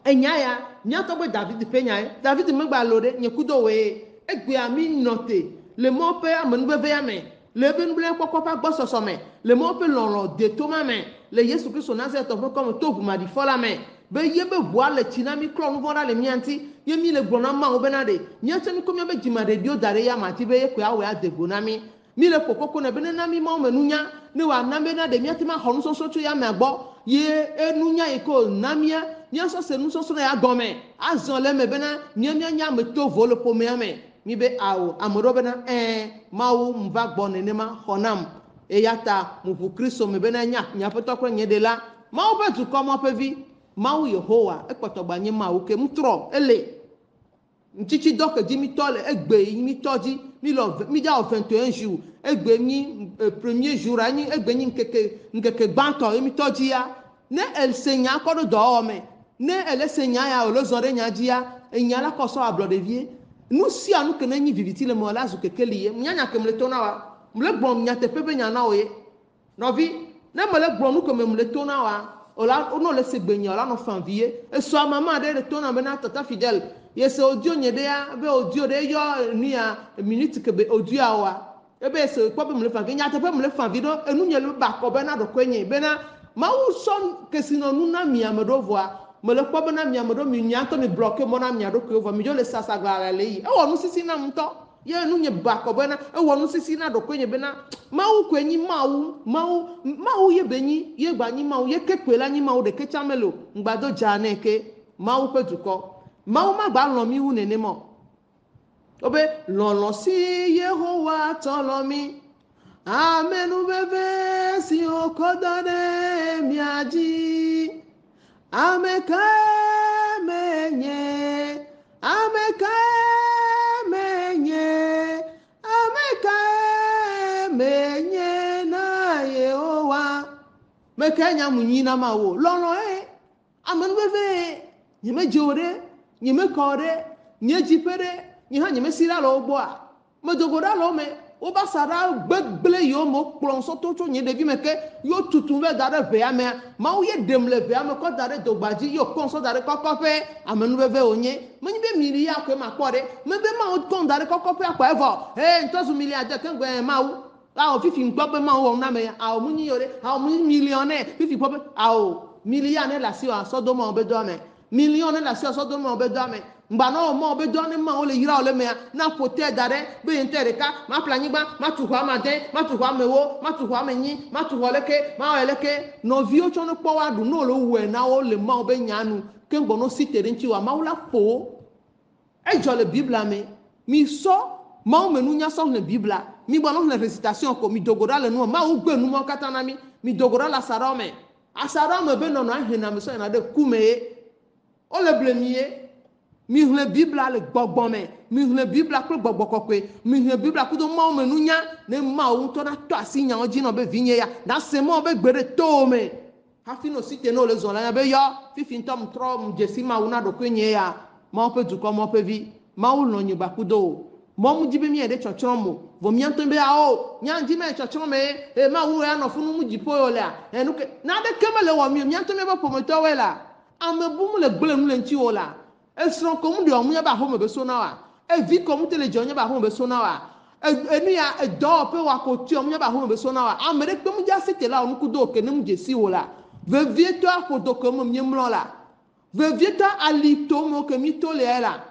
enyaya nya to be David pe nya David me gba lore nye kudo we egbe ami note le mo pe amenu bebe ya me le ben blen kokko pa gbo soso me le mo pe lon de to ma me le Yesu Kristo na se to po comme to bu ma di fola me be yebe boa le tinami klo nu vora le mianti yemi le gbona ma obenade nyate ni komia be jima de dio dare ya mati be ye ko awe adegonami mi le kokoko na bene nami ma omenunya ni wa na be na de miati ma honu so tu ya me gbo ye enunya e ko namia nya so se nu so ya gome azon le me bena nya me to volo po me ame mi be awo amoro bena mawu mva gbo ne ma honam e yata mu fu Kristo me bena nya poto ko nye de la mawu be tu ko mo pe vi mawu Yehowa ekpoto gbanye mawu ke mutro ele nchichi doke di mi tole egbe mi toji mi lo mi ja 21 jours egbe mi premier jour ani egbe ni nkeke gbanto mi toji ya ne el senya ko do ome ne ele senya ya olozore nya ji ya enya la ko so ablo de vie nu si anu ke nanyi viviti le mo la zu kekeliye nyanya ke mle tona wa mle gbon nya te pepe nya na oye no vi ne mle gbon nu ke mle tona wa ola ono le segbenye ola no fanvie eso mama de tona be na tata fidèle yese audio nyede ya be audio de yo ni ya minute ke be audio awa ebe se ko be mle fanvie nya te pe mle fanvie do enu nye lu ba ko be na do kwenye be na ma wu son ke sino nu na mi amedo voa me le ko be na mi amedo mi nya to mi bloquer mo na mi ado ko vo mi jo le sasa gla le yi e wo nu sisi na mto ye nu nye ba ko be na e wo nu sisi na do kwenye be na ma wu kwenyi ma wu ye benyi ye gba nyi ma wu ye kekwe la nyi ma wu de ke chamelo ngbado jane ke ma wu pe duko ma wu ma gba lo mi wu nene mo obe lo si Yehowa tolo mi amenu bebe si okodane miaji ameka menye na Yehowa meka nya munyi na mawo lolo amenu bebe nyeme jore nyeme kore nyejipere nyiha nyeme sira lo gbo a modogora lo me o ba sara gbegble yo mo plon so to nye de bi meke yo tutun be dare be ame ma o ye demle be ame ko dare dogbaji yo kon so dare kokope amenu bebe onye menyi be miri ya ko ma kore me be ma o kon dare kokope akwa evo ntozu mili ade kan gbe ma o a o fifi npo be ma o na me a o munyi yore a o munyi millionaire fifi po be a o million la si o so do mo be do ame million la si o so do mo be do ame mbano mo be do ne ma o le yira o le me na pote dare be entere ka ma planigba ma tu kwa ma de ma tu kwa mewo ma tu kwa menyi ma tu leke ma o leke no vi o chono po wa du no lo we na o le ma o be nyanu ke ngbono sitere nchi wa ma o la po e jo le bible me mi so ma o menu nya so le bible mi gbono le récitation ko mi dogora le no ma o gbe nu mo kata na mi dogora la sarome asarome be no no ahina mi so na de kume o le blemiye mi hle bibla le gbogbo me mi hle bibla ko gbogbo kokwe mi hle bibla ko do ma menu nya ne ma o to na to asinya o ji no be vinye ya na se mo be gbere to me hafi no site no le zon la be yo fifi ntom tro m jesi ma una do kwenye ya ma o pe du ko mo pe vi ma o lo nyi ba kudo mo mu jibe mi e de chochoro mo vo mi anto be a o nya nji me chochoro me e ma wu ya no funu mu jipo yo la enu ke na de kemele wo mi anto me ba pomoto we la amebu mu le gbele mu le nchi o la esron komu de omu ya ba home be so na wa e vi komu tele jonye ba home be so na wa enu ya do pe wa ko ti omu ya ba home be so na wa amere pe mu ja site la onu ku do ke ne mu je si wo la ve vieto ko do ko mu mi mlo la ve vieto ali to mo ke mi to le la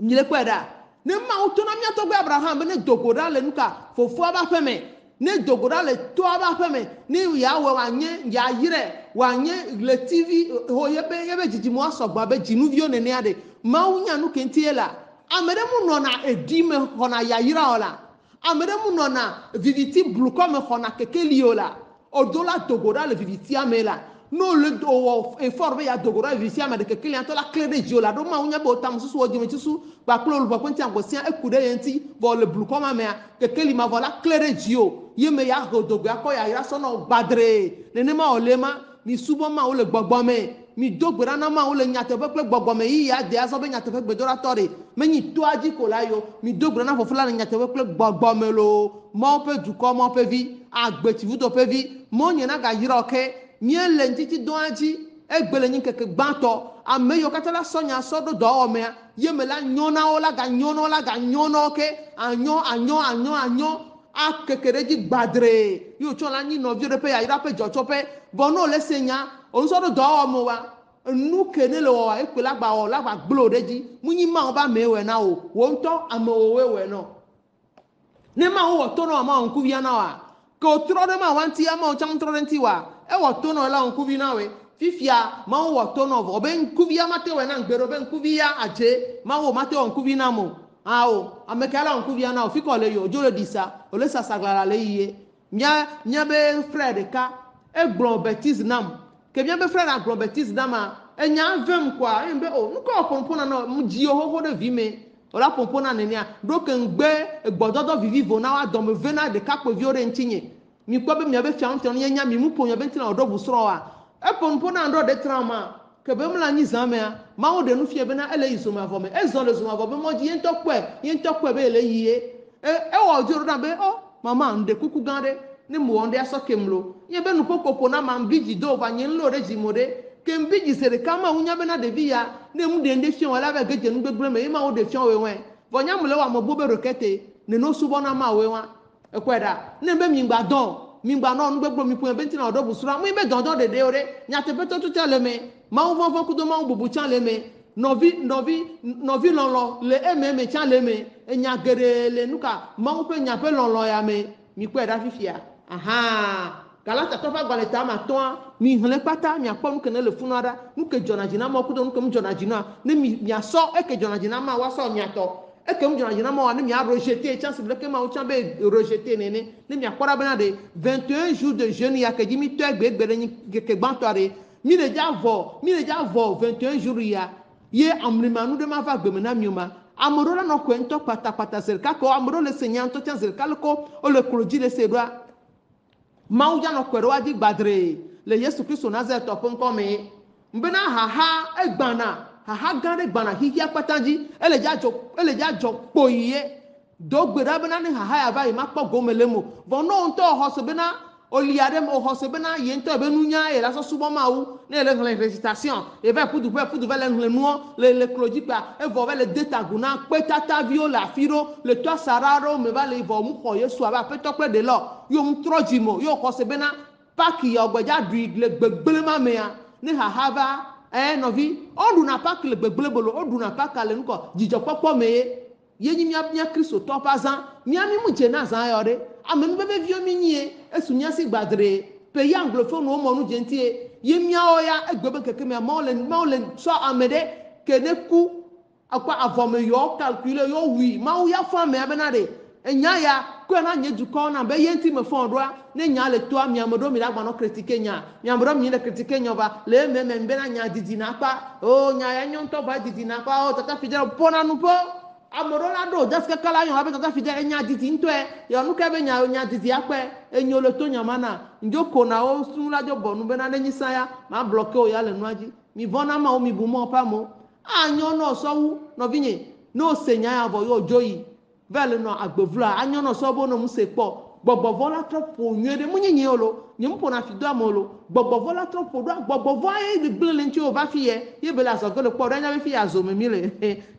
mi le kweda ne ma o to na mi to gbe Abraham be ne dogora le nuka fofo aba feme ne dogora le to aba feme ni ya we wa nye ya yire wanye le TV ho yebe jijimo asogba be jinu vio ne ade ma unya nu kentiela amere mu no na edime hona yayira ola amere mu no na viviti bluko me hona kekeli ola odola dogora le viviti amela no le o effort be ya dogora visi ama de ke client la clé de jio la do ma unya bo tam susu o jimi susu ba klo lu kwenti ango sia ekude yenti bo le blu koma me ke keli ma vola clé de jio ye me ya go dogo akoya ira so no gbadre ne ma olema mi subo ma o le gbogbo me mi dogbera na ma o le nyate pe gbogbo me yi ya de aso be nyate pe gbedora tore me ni to aji ko la yo mi dogbera na fofula na nyate pe gbogbo me lo mo pe du ko mo pe vi agbeti vuto pe vi mo nyena ga yira oke mie le ntiti do aji egbele nyi keke gbanto ameyo katala sonya sodo do o me ye me la nyona o la ga nyono ke anyo a kekereji gbadre yo cho la ni no viore pe ya ira pe jocho pe bono le senya on sodo do o mo wa nu kenele wa e pe lagba o lagba glo deji munyi ma o ba mewe na o wo nto amo wewe no ne ma o to no ma on ku bia na wa ko tro de ma wanti ama o cham tro denti wa e wo to no la on ku bi na we fifia ma o wo to no vo ben ku bia mate we na ngbero ben ku bia aje ma o mate on ku bi na mo ao amekala on ku bia na o fiko le yo jolo disa o le sasaglara le yiye nya be Fred ka e gbon baptise nam ke nya be Fred gbon baptise nam enya vem kwa embe o nko pompona na mji ohoho de vime ola pompona nenia donc ngbe egbododo vivivo na wa dom vena de kapo viore ntinye mi kwa be mi be fiam tion nya mi mu ponya be ntina odo busro wa e pompona ndo de trama ke be mla nyi zamea ma o de nu fie be na ele yisoma vome ezon le zoma vome mo ji yentokwe be ele yiye e wo joro na be o mama nde kuku gande ni mo nde aso kemlo ye be nu pokopo na ma mbiji do va nyen lo reji mode ke mbiji sere kama unya be na de via ne mu de nde fion wala be geje nu gbegbre me ma o de fion wewe vonya mule wa mo bobe rokete ne no subo na ma wewa e kweda ne be mi gba don mi gba no nu gbegbre mi po be ntina odo busura mu be don don de ore nya te peto tu tele me ma o von ku do ma o bubu chan le me novi lolo le eme chan le me enya gere le nuka ma o pe nya pe lolo ya me mi kweda fifia aha galata tofa galeta ma ton mi hle pata mi apom ke ne le funara nuke jona jina ma kudo nuke jona jina ne mi aso e ke jona jina ma wa so mi ato e ke jona jina ma wa ne mi a rejeter chance le ke ma o chan be rejeter ne mi akora bena de 21 jours de jeûne ya ke di mi to egbe ni ke gbantore mi le ja vo 21 jours ya ye amrimanu de ma va gbe na miuma amoro la no kwento pata serka ko amoro le senyanto chan serka ko o le kroji le sedwa mauja no kwero adi gbadre le Yesu Kristo Nazareth opon kome mbena haha egbana haha gane gbana hihia patanji eleja jo poyiye do gbera bena ni haha ya bai makpo gomelemo vono nto hoso bena oliadem o hoso bena yento be nunya e la so subo mawu ne le récitation e va pudu le nuo le kloji pa e vo le detaguna petata viola firo le to sararo me va le vo mu ko Yesu aba petokpe de lo yo mtrojimo yo hoso bena paki ya ogbeja drig le gbegbele ma me ya ni hahava novi odu na paki le gbegbele bolo odu na paka le nko jijo popo me yenyi mia Kristo to pazan miami mu jena zan yore amenu bebe vio minye esunya si gbadre pe ya anglophone o monu gentie yemia oya egbebe keke me maulen so amede keneku akwa avome yo calculer yo wi ma o ya fa me abenade enya ya ko na nye duko na be yenti me fon doa ne nya le to ami amodo mi dagba no critique nya mi amodo mi le critique nya ba le me mbe na nya didi na pa o nya ya nyon to ba didi na pa o tata fidel pona nu po amoro la do jaske kala yon abe tata fidel nya didi nto e yo nu ke be nya didi akpe enyo le to nya mana njoko na o sun la jo bonu be na nyi saya ma bloquer o ya le nuaji mi vona ma o mi bu mo pa mo anyo no so wu no vinye no senya ya bo yo joyi vele no agbevula anyo no so bo no mu se po gbogbo vola tropo nyede munyenye olo nyempo na fido amolo gbogbo vola tropo do gbogbo voye de blele nti o ba fiye ye bela so gele po renya be fi azo memile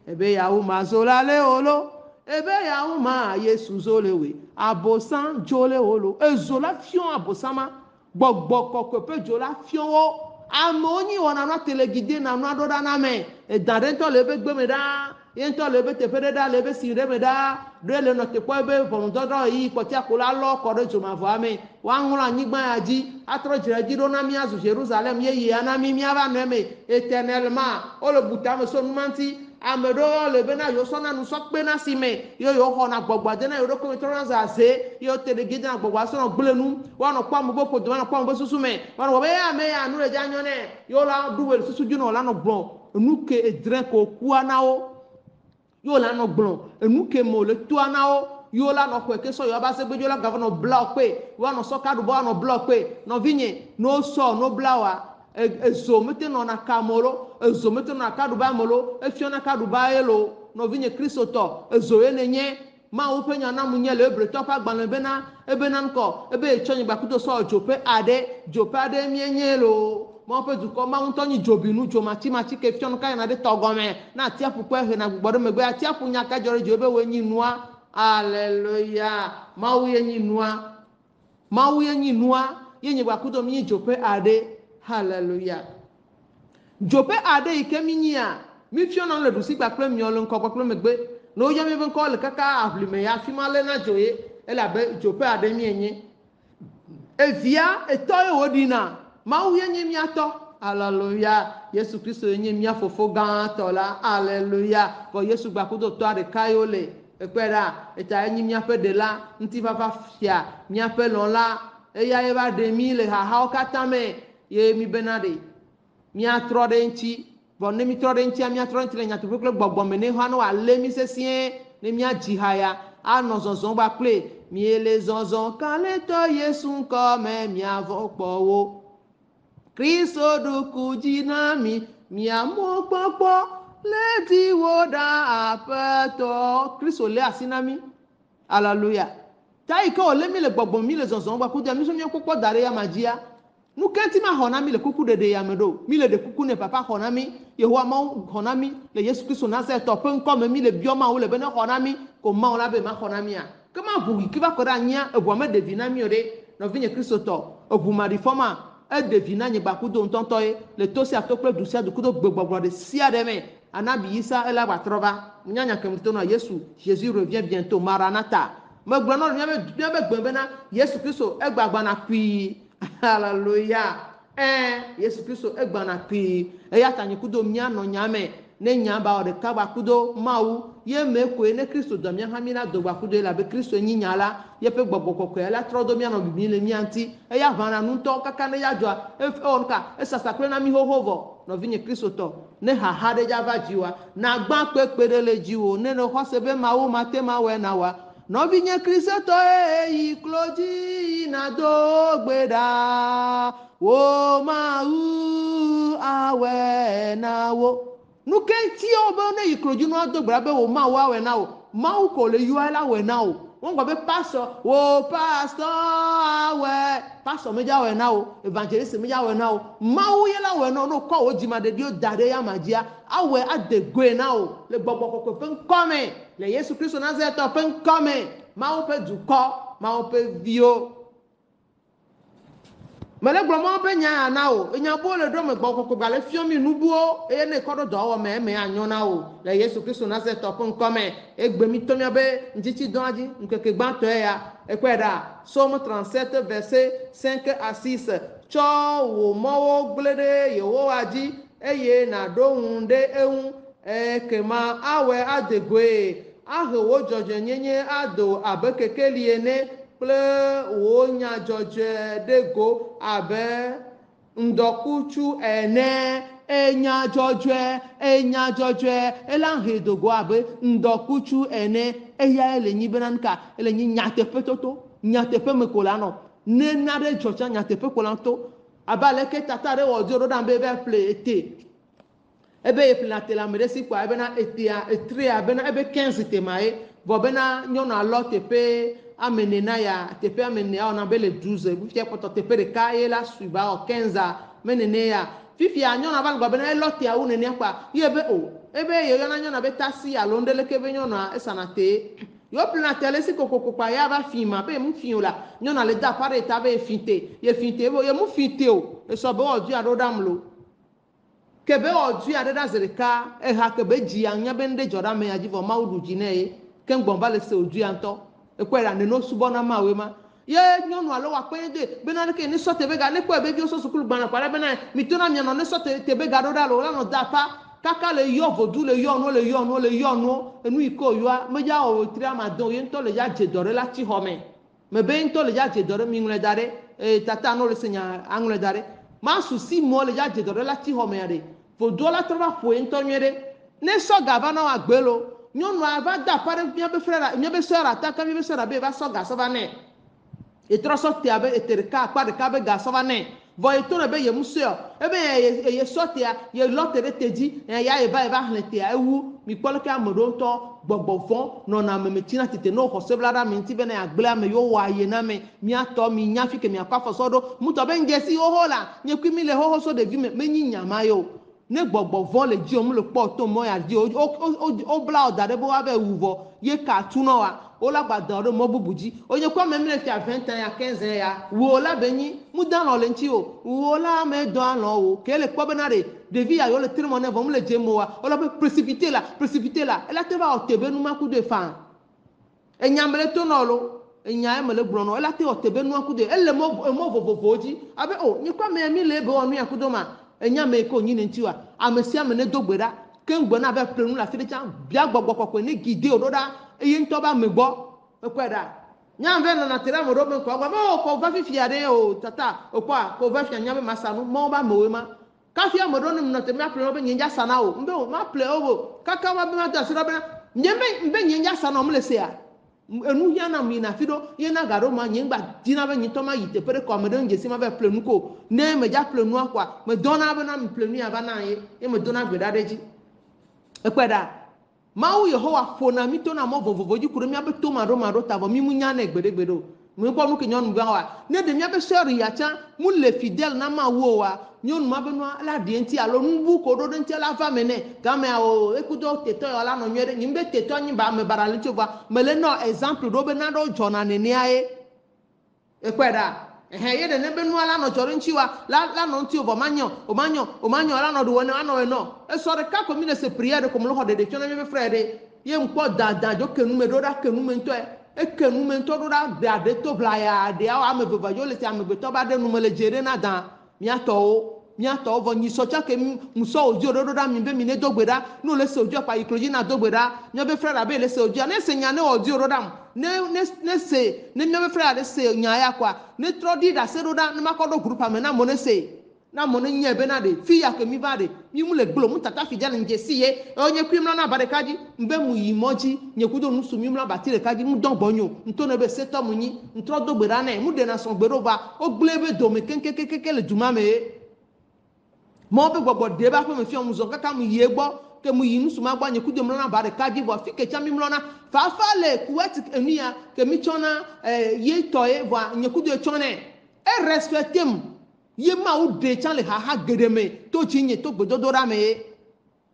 ebe ya u ma zola le olo ebe ya u ma Yesu zolewe abosan jole olo ezola fion abosama gbogbo kokope jola fion o amoni wona na telegide na no adoda na me e darento lebe gbeme da yento lebe tepere da lebe sire me da dele no te poebe vondodo yi poti akola lo kore joma vame wanwula nyigba aji atro jiraji do na mi azu Jerusalem ye ye ana mi ava no me éternellement o le butame so numanti amedo le bena yo sona nu so pe na si me yo ho na gbogbo de na yo ko mi toran za se yo te de gidi na gbogbo so na gblenu wa no pa mo bo ko do na pa mo bo susu me wa no be ya me ya nu le ja nyo ne yo la du we susu ju no la no gbon enu ke edren ko ku ana o yo la no gbon enu ke mo le tu ana o yo la no ko ke so yo ba se gbe yo la governor block pe wa no so ka du bo no block pe no vinye no so no blawa ezo mete no na kamolo ezo mete no na kaduba molo efiona kaduba elo no vinye kristoto ezo enenye ma wo penya na munye le ebre topa gbanle bena ebena nko ebe echonyi gbakudo so jope ade mienye lo mo pe du ko ma untonyi jobinu jo machi ke fiona ka na de togome na tia pupwe he na gbodo megbe atia punya ka jore jo ebe wenyi nua hallelujah ma wo yenyi nua yenyi gbakudo mi jope ade hallelujah jope ade ikeminya mi fiona le dusi gba ple mi olo nko gba ple megbe no ya mi ben ko le kaka aflime ya fi male na joye ela be jope ade mi enye evia etoyo odina ma uye nye mi ato hallelujah Yesu Kristo enye mi afofo gan to la hallelujah ko Yesu gba kudo to ade kayole epera eta enye mi ape de la nti papa fia mi ape lon la eya eba de mi le ha o katame ye mi benade mi atro de nchi bon ne mi tro de nchi mi atro nchi le nya to pekle gbogbo me ne ho no ale mi sesie ne mi aji haya ano zonzon gba ple mi ele zonzon kan le to Yesu nko me mi avo powo Kristo du kujina mi amo popo le di woda apeto Kristo le asinami hallelujah tai ko le mi le gbogbo mi le zonzon gba ku de mi so mi popo dare ya majia nu kenti ma hona mi le kuku de ya medo mi le de kuku ne papa hona mi Yehowa ma hona mi le Yesu Kristo na se to pe nko me mi le bioma wo le be na hona mi ko ma ona be ma hona mi a kama bu ki ba ko da nya ebu ma de vina mi ore no vinye Kristo to ebu ma reforma e de vina nye ba ku do ntonto e le to si atokle du si adu ku do gbogbo de si ademe anabi Isa ela ba troba nyanya kemto na Yesu Jésus revient bientôt maranatha me gbo no nya be gbe na Yesu Kristo e gbagba na pi hallelujah Yesu Kristo egba na pi eya tanyi kudo mia no nyame ne nyamba o de kaba kudo mawu ye mekwe ne Kristo do mia hamina do gba kudo la be Kristo nyinyala ye pe gbogbo kokko ela trodo mia no bibi le mianti eya vana nunto kaka ne ya joa onka esasa kre na mi hohovo no vinye Kristo to ne ha de java jiwa na gba pepere le jiwo ne no hosebe mawu matema we na wa no vinye Kristo to ikloji na do gbeda wo ma awe na wo nu kenti obo ne ikloji no do gbeda be wo ma awe na wo ma u ko le yu ala we na wo won gba be pastor wo pastor awe pastor me ja we na wo evangelist me ja we na wo ma u ye la we na no ko ojima de dio dare ya magia awe adegwe na wo le gbogbo kokko pe nkome le Yesu Kristo Nazareth pe nkome ma u pe duko ma u pe vio mele gbọmọ be nya na o enya bo le do me gbọ kokko gale fio mi nubuo e ne kodo do wo me anyo na o le Yesu Kristo Nazareth to pun come egbe mi to mi abe njichi don aji nkeke gba to ya ekweda Somme 37 verset 5 à 6 cho wo mo wo glede Yehowa ji eye na do hunde ehun kema awe adegwe aho jojo nyenye ado abekekeli ene ple wo nya joje dego abe ndokuchu ene enya joje elanhe dogo abe ndokuchu ene eya elenyi benanka elenyi nyatepe toto nyatepe mekolano ne nare joja nyatepe kolanto abale ke tatare ojoro dambe be play ete ebe e plate la meresi kwa ebe na etia etri abena ebe 15 temae bobena nyona lotepe amene na ya tepe amene ona bele 12 bufia poto tepe de kaye la suba o 15 menene ya fifi anyona bal gobena lote ya unene kwa yebe o ebe ye na nyona betasi ya londele kebe nyona esanate yo planatele si kokoko pa ya ba fima be mu fiola nyona le da pare ta be finte ye finte bo ye mu finte o eso be oju adodamlo kebe oju adeda zereka e ha kebe ji anya be nde joda me ya jivo maudu jine ken gbon le se oju anto ekwera ne no subo na mawe ma ye nyonu alo wa pende be na ke ni sote be ga ne ko be bi so sukulu gbana pare be na mi to na mi no ne sote te be ga do da lo la no da pa kaka le yɔ vodu le yɔ no enu yi ko yɔa me ya o tri amadon ye ŋutɔ le ya dze dɔ ɖe la tsi xɔ me me be ŋutɔ le ya dze dɔ ɖe mi ŋlɔe da ɖe tata no le se nya aŋlɔe da ɖe ma susi mo le ya dze dɔ ɖe la tsi xɔ me ya ɖe vodu la trɔ va ƒo ye ŋutɔ nyuie ɖe ne sɔga va na wa gbe lo nyɔnua va da pa ɖe miabe frère miabe sœur ata ka miabe sœur be va sɔ gasɔ va nɛ etrɔ sɔ tea be ete ɖeka akpa ɖeka be gasɔ va nɛ vɔ eto ne be ye museo ebe ye sɔtea ye lɔte ɖe te dzi ya eva hlẽ tea ewu mi kpɔ leke ame ɖewo ŋutɔ gbɔgbɔvɔ nɔna memetina tete ne xɔ sebla ɖe ame ŋuti bena agble ame yiwo wɔ aye na me miatɔ mi nya fi ke miakɔ afɔsɔ ɖo mutɔ be ŋdze si xoxo la nye kui mi le xoxo so ɖevi me menyi nyama ye o ne gbɔgbɔvɔ le dzi o mu le kpɔ to mɔ ya dzi o bla o da ɖe be woabe wu vɔ ye ka tu nɔ wa o la gba da ɖe mɔ bubu dzi o nye kɔ me mi le fia 20 ans ya 15 ans ya wo la be nyi mu da lɔ le ŋuti o wo la me dɔ alɔ o ke le kpɔ bena ɖevi ya yo le tri mɔ ne vɔ mu le dze mo wa o la be précipité la ela te va o te be numa ku de fan enya me le to nɔ lo enya me le gblɔ nɔ ela te o te be numa ku de ele mɔ vovovowo dzi abe o nye kɔ me mi le be wɔ nu ya ku do ma enya me ko nyi ne ŋuti wa ame sia ame ne do gbe ɖa ke ŋgbe na be ƒle nu le afi ɖe tsã bia gbɔgbɔ kɔkɔe ne gide o ɖo ɖa eye ŋutɔ ba me gbɔ ekɔe ɖa nyamve nɔna te ɖe ame ɖewo be ŋkɔ gba be o ko va fifi aɖe o tata o kpɔa ko va fia nya be masa nu mɔwo ba mewoe ma kafi ame ɖewo ne nɔ te mia ƒle wo be nye dza sana o mbe o ma ƒle o bo kaka wa be ma do asi ɖa bena nye be nye dza sana o me le sea enu hia na mu yina fi ɖo ye na ga ɖo ma nye ŋgba dina be nye tɔ ma yi teƒe ɖe kɔ ame ɖe ŋdze si ma be ƒle nu ko ne me dza ƒle nua kɔa me dɔna be na mi ƒle nu ya va na ye me dona gbe ɖa ɖe dzi ekpe ɖa mawu yehowa ƒona mi to na mɔ vovovo dzi ku ɖe miabe to maɖo ta vɔ mi mu nya nɛ gbeɖegbeɖe o mi kpɔ nu ke nyɔnu be wa ne ɖe miabe sœur ya tsã mu le fidèle na mawu o wa nyɔnu ma be nua la ɖe ŋuti alo nubu ko ɖo ɖe ŋuti la va me nɛ game o ekudo tetɔ ya la nɔ nyuie ɖe nyim be tetɔ nyi ba me bara le tso va me le nɔ exemple ɖo be na ɖo dzɔna nenea ye ekpe ɖa ye ɖe ne be nua la nɔ dzɔ ɖe ŋuti wa la nɔ ŋuti o vɔ o ma nyɔ la nɔ ɖo anɔ enɔ esɔ ɖeka ko mi le se prière ko mo le xɔ ɖeɖe tsɔ na mi be frère ɖe ye ŋkpɔ dada dzo ke nume ɖo ɖa ke nume ŋutɔe eke nume ŋutɔ ɖo ɖa ɖe aɖe to ʋlaya ɖea ame veva dzo le se amegbetɔ ba ɖe nume le dze ɖe na da miatɔwo vɔ nyisɔ tsã ke musɔ o dzo ɖo ɖa mi be mi ne do gbe ɖa ne le se o dzo akpa yi klo dzi na do gbe ɖa miabe frère abe le se o dzo ne se nya ne o dzo ɖo ɖam ne se ne miabe frère aɖe se nya ya kɔa ne trɔ ɖi ɖase ɖo ɖa ne ma kɔ ɖo groupe me na mo ne se na mo ne nye be na ɖe fi ya ke mi va ɖe mi mu le glo mu tata fidèle le ŋdze si ye nye kui mlɔ na ba ɖeka dzi mbe mu yi mɔ dzi nye kudo nusu mi mlɔ abati ɖeka dzi mu dɔn gbɔnyo ŋutɔ ne be setɔ mu nyi ŋutrɔ do gbe ɖa nɛ mu ɖena sɔn gbe ɖo va o gble be dome kekekeke le duma me ye mɔ be gbɔgbɔ de ba ƒe me fi mu zɔn kaka mu yi gbɔ ke mu yi nusu ma gbɔ nye kudo mlɔ na ba ɖeka dzi vɔ fi ke tsã mi mlɔ na fafa le kuwet enu ya ke mi tsɔ na ye tɔ ye vɔ nye kudo tsɔ nɛ e respecte mu ye mawu de tsã le haha geɖe me to dzi nye to gbedodo ɖa me ye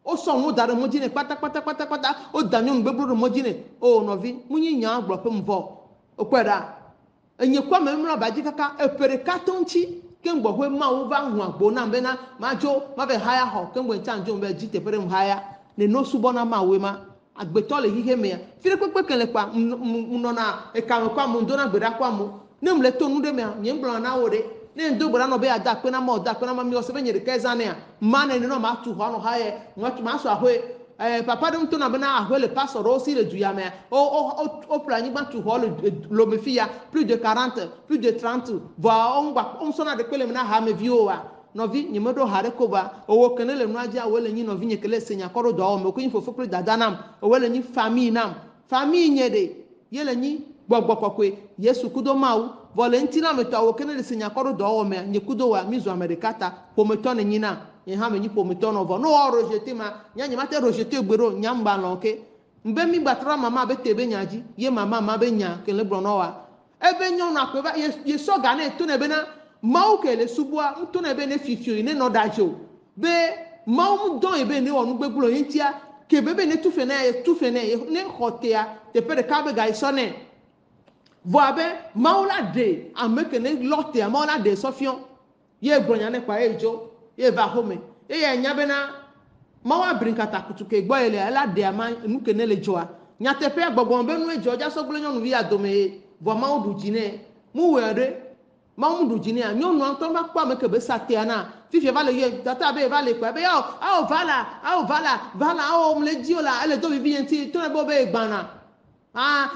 o sɔ nu da ɖe mɔdzi ne kpata o da nyɔnu gbegblẽ ɖe mɔdzi ne o nɔvi mu nyi nya gblɔ ƒe mu vɔ o kpɔe ɖa enye kɔ me mlɔ ba dzi kaka eƒe ɖeka to ŋuti ke ŋgbɔ ƒe mawu va hu agbo nam bena ma dzo ma be haya xɔ ke ŋgbɔ ntsa dzo be dzi teƒe ɖe mu haya ne no subɔ na mawu ma agbetɔ le xixe me ya fi ɖe kpekpe ke le kpa mu nɔna ekame kɔ amu dona gbe ɖa kɔ amu ne mu le to nu ɖe mea nye ŋgblɔ na wo ɖe ne do gbe ɖa nɔ be ya da akpe na ma mi wɔ se be nye ɖeka zãnea ma ne nenɔ ma tu xɔ nɔ ha ye ma sɔ ahoe papa ɖe ŋutɔ na bena ahoe le pasɔ ɖewo si le du ya mea o ƒle anyigba tu xɔ le lome fi ya plus de 40 plus de 30 vɔ o ŋusɔna ɖe kpe le me na hameviwo wa nɔvi nye me ɖo ha ɖe ko va owo ke ne le nua dzi awo le nyi nɔvi nye ke le se nya kɔ ɖo dɔ wɔm o ko nyi fofo kple dada nam owo le nyi famille nam famille nye ɖe ye le nyi gbɔgbɔ kɔkɔe yesu kudo mawu vɔ le ŋuti na me tɔ awo ke ne le se nya kɔ ɖo dɔ wɔm nye kudo wa mi zu ame ɖeka ta ƒometɔ ne nyi na nye hã me nyi ƒometɔ nɔ vɔ ne wɔ rejeté ma nye ma te rejeté gbe ɖo nya mba lɔ ke mbe mi gba trɔ mama be te be nya dzi ye mama be nya ke le gblɔ nɔ wa ebe nyɔnu akpe va ye sɔ ga ne to ne bena mawu ke le subua ŋuto ne be ne fifio ne nɔ da dzo be mawu dɔn ye be ne wɔ nu gbegblɔ ye ŋutia ke be ne tufe ne ne xɔ tea teƒe ɖeka be ga yi sɔ ne vɔ abe mawu la de ame ke ne lɔ tea mawu la de sɔfiɔ ye gblɔ nya ne kpa ye dzo ye va xɔme eye nya bena mawu abri kata kutu ke gbɔ ye le ela de ama nu ke ne le dzɔa nyateƒea gbɔgbɔ be nu dzɔ dza sɔ gblẽ nyɔnuvi ya dome vɔ mawu ɖu dzi ne mu wɔ ɖe mawu du jini a nyɔnu ŋutɔ va kpɔ ame ke be satea na fifi va le yɔ tata be va le kpɔ be awo va la awo mle dzi o la ele do bibi ŋuti to ne bo be gbana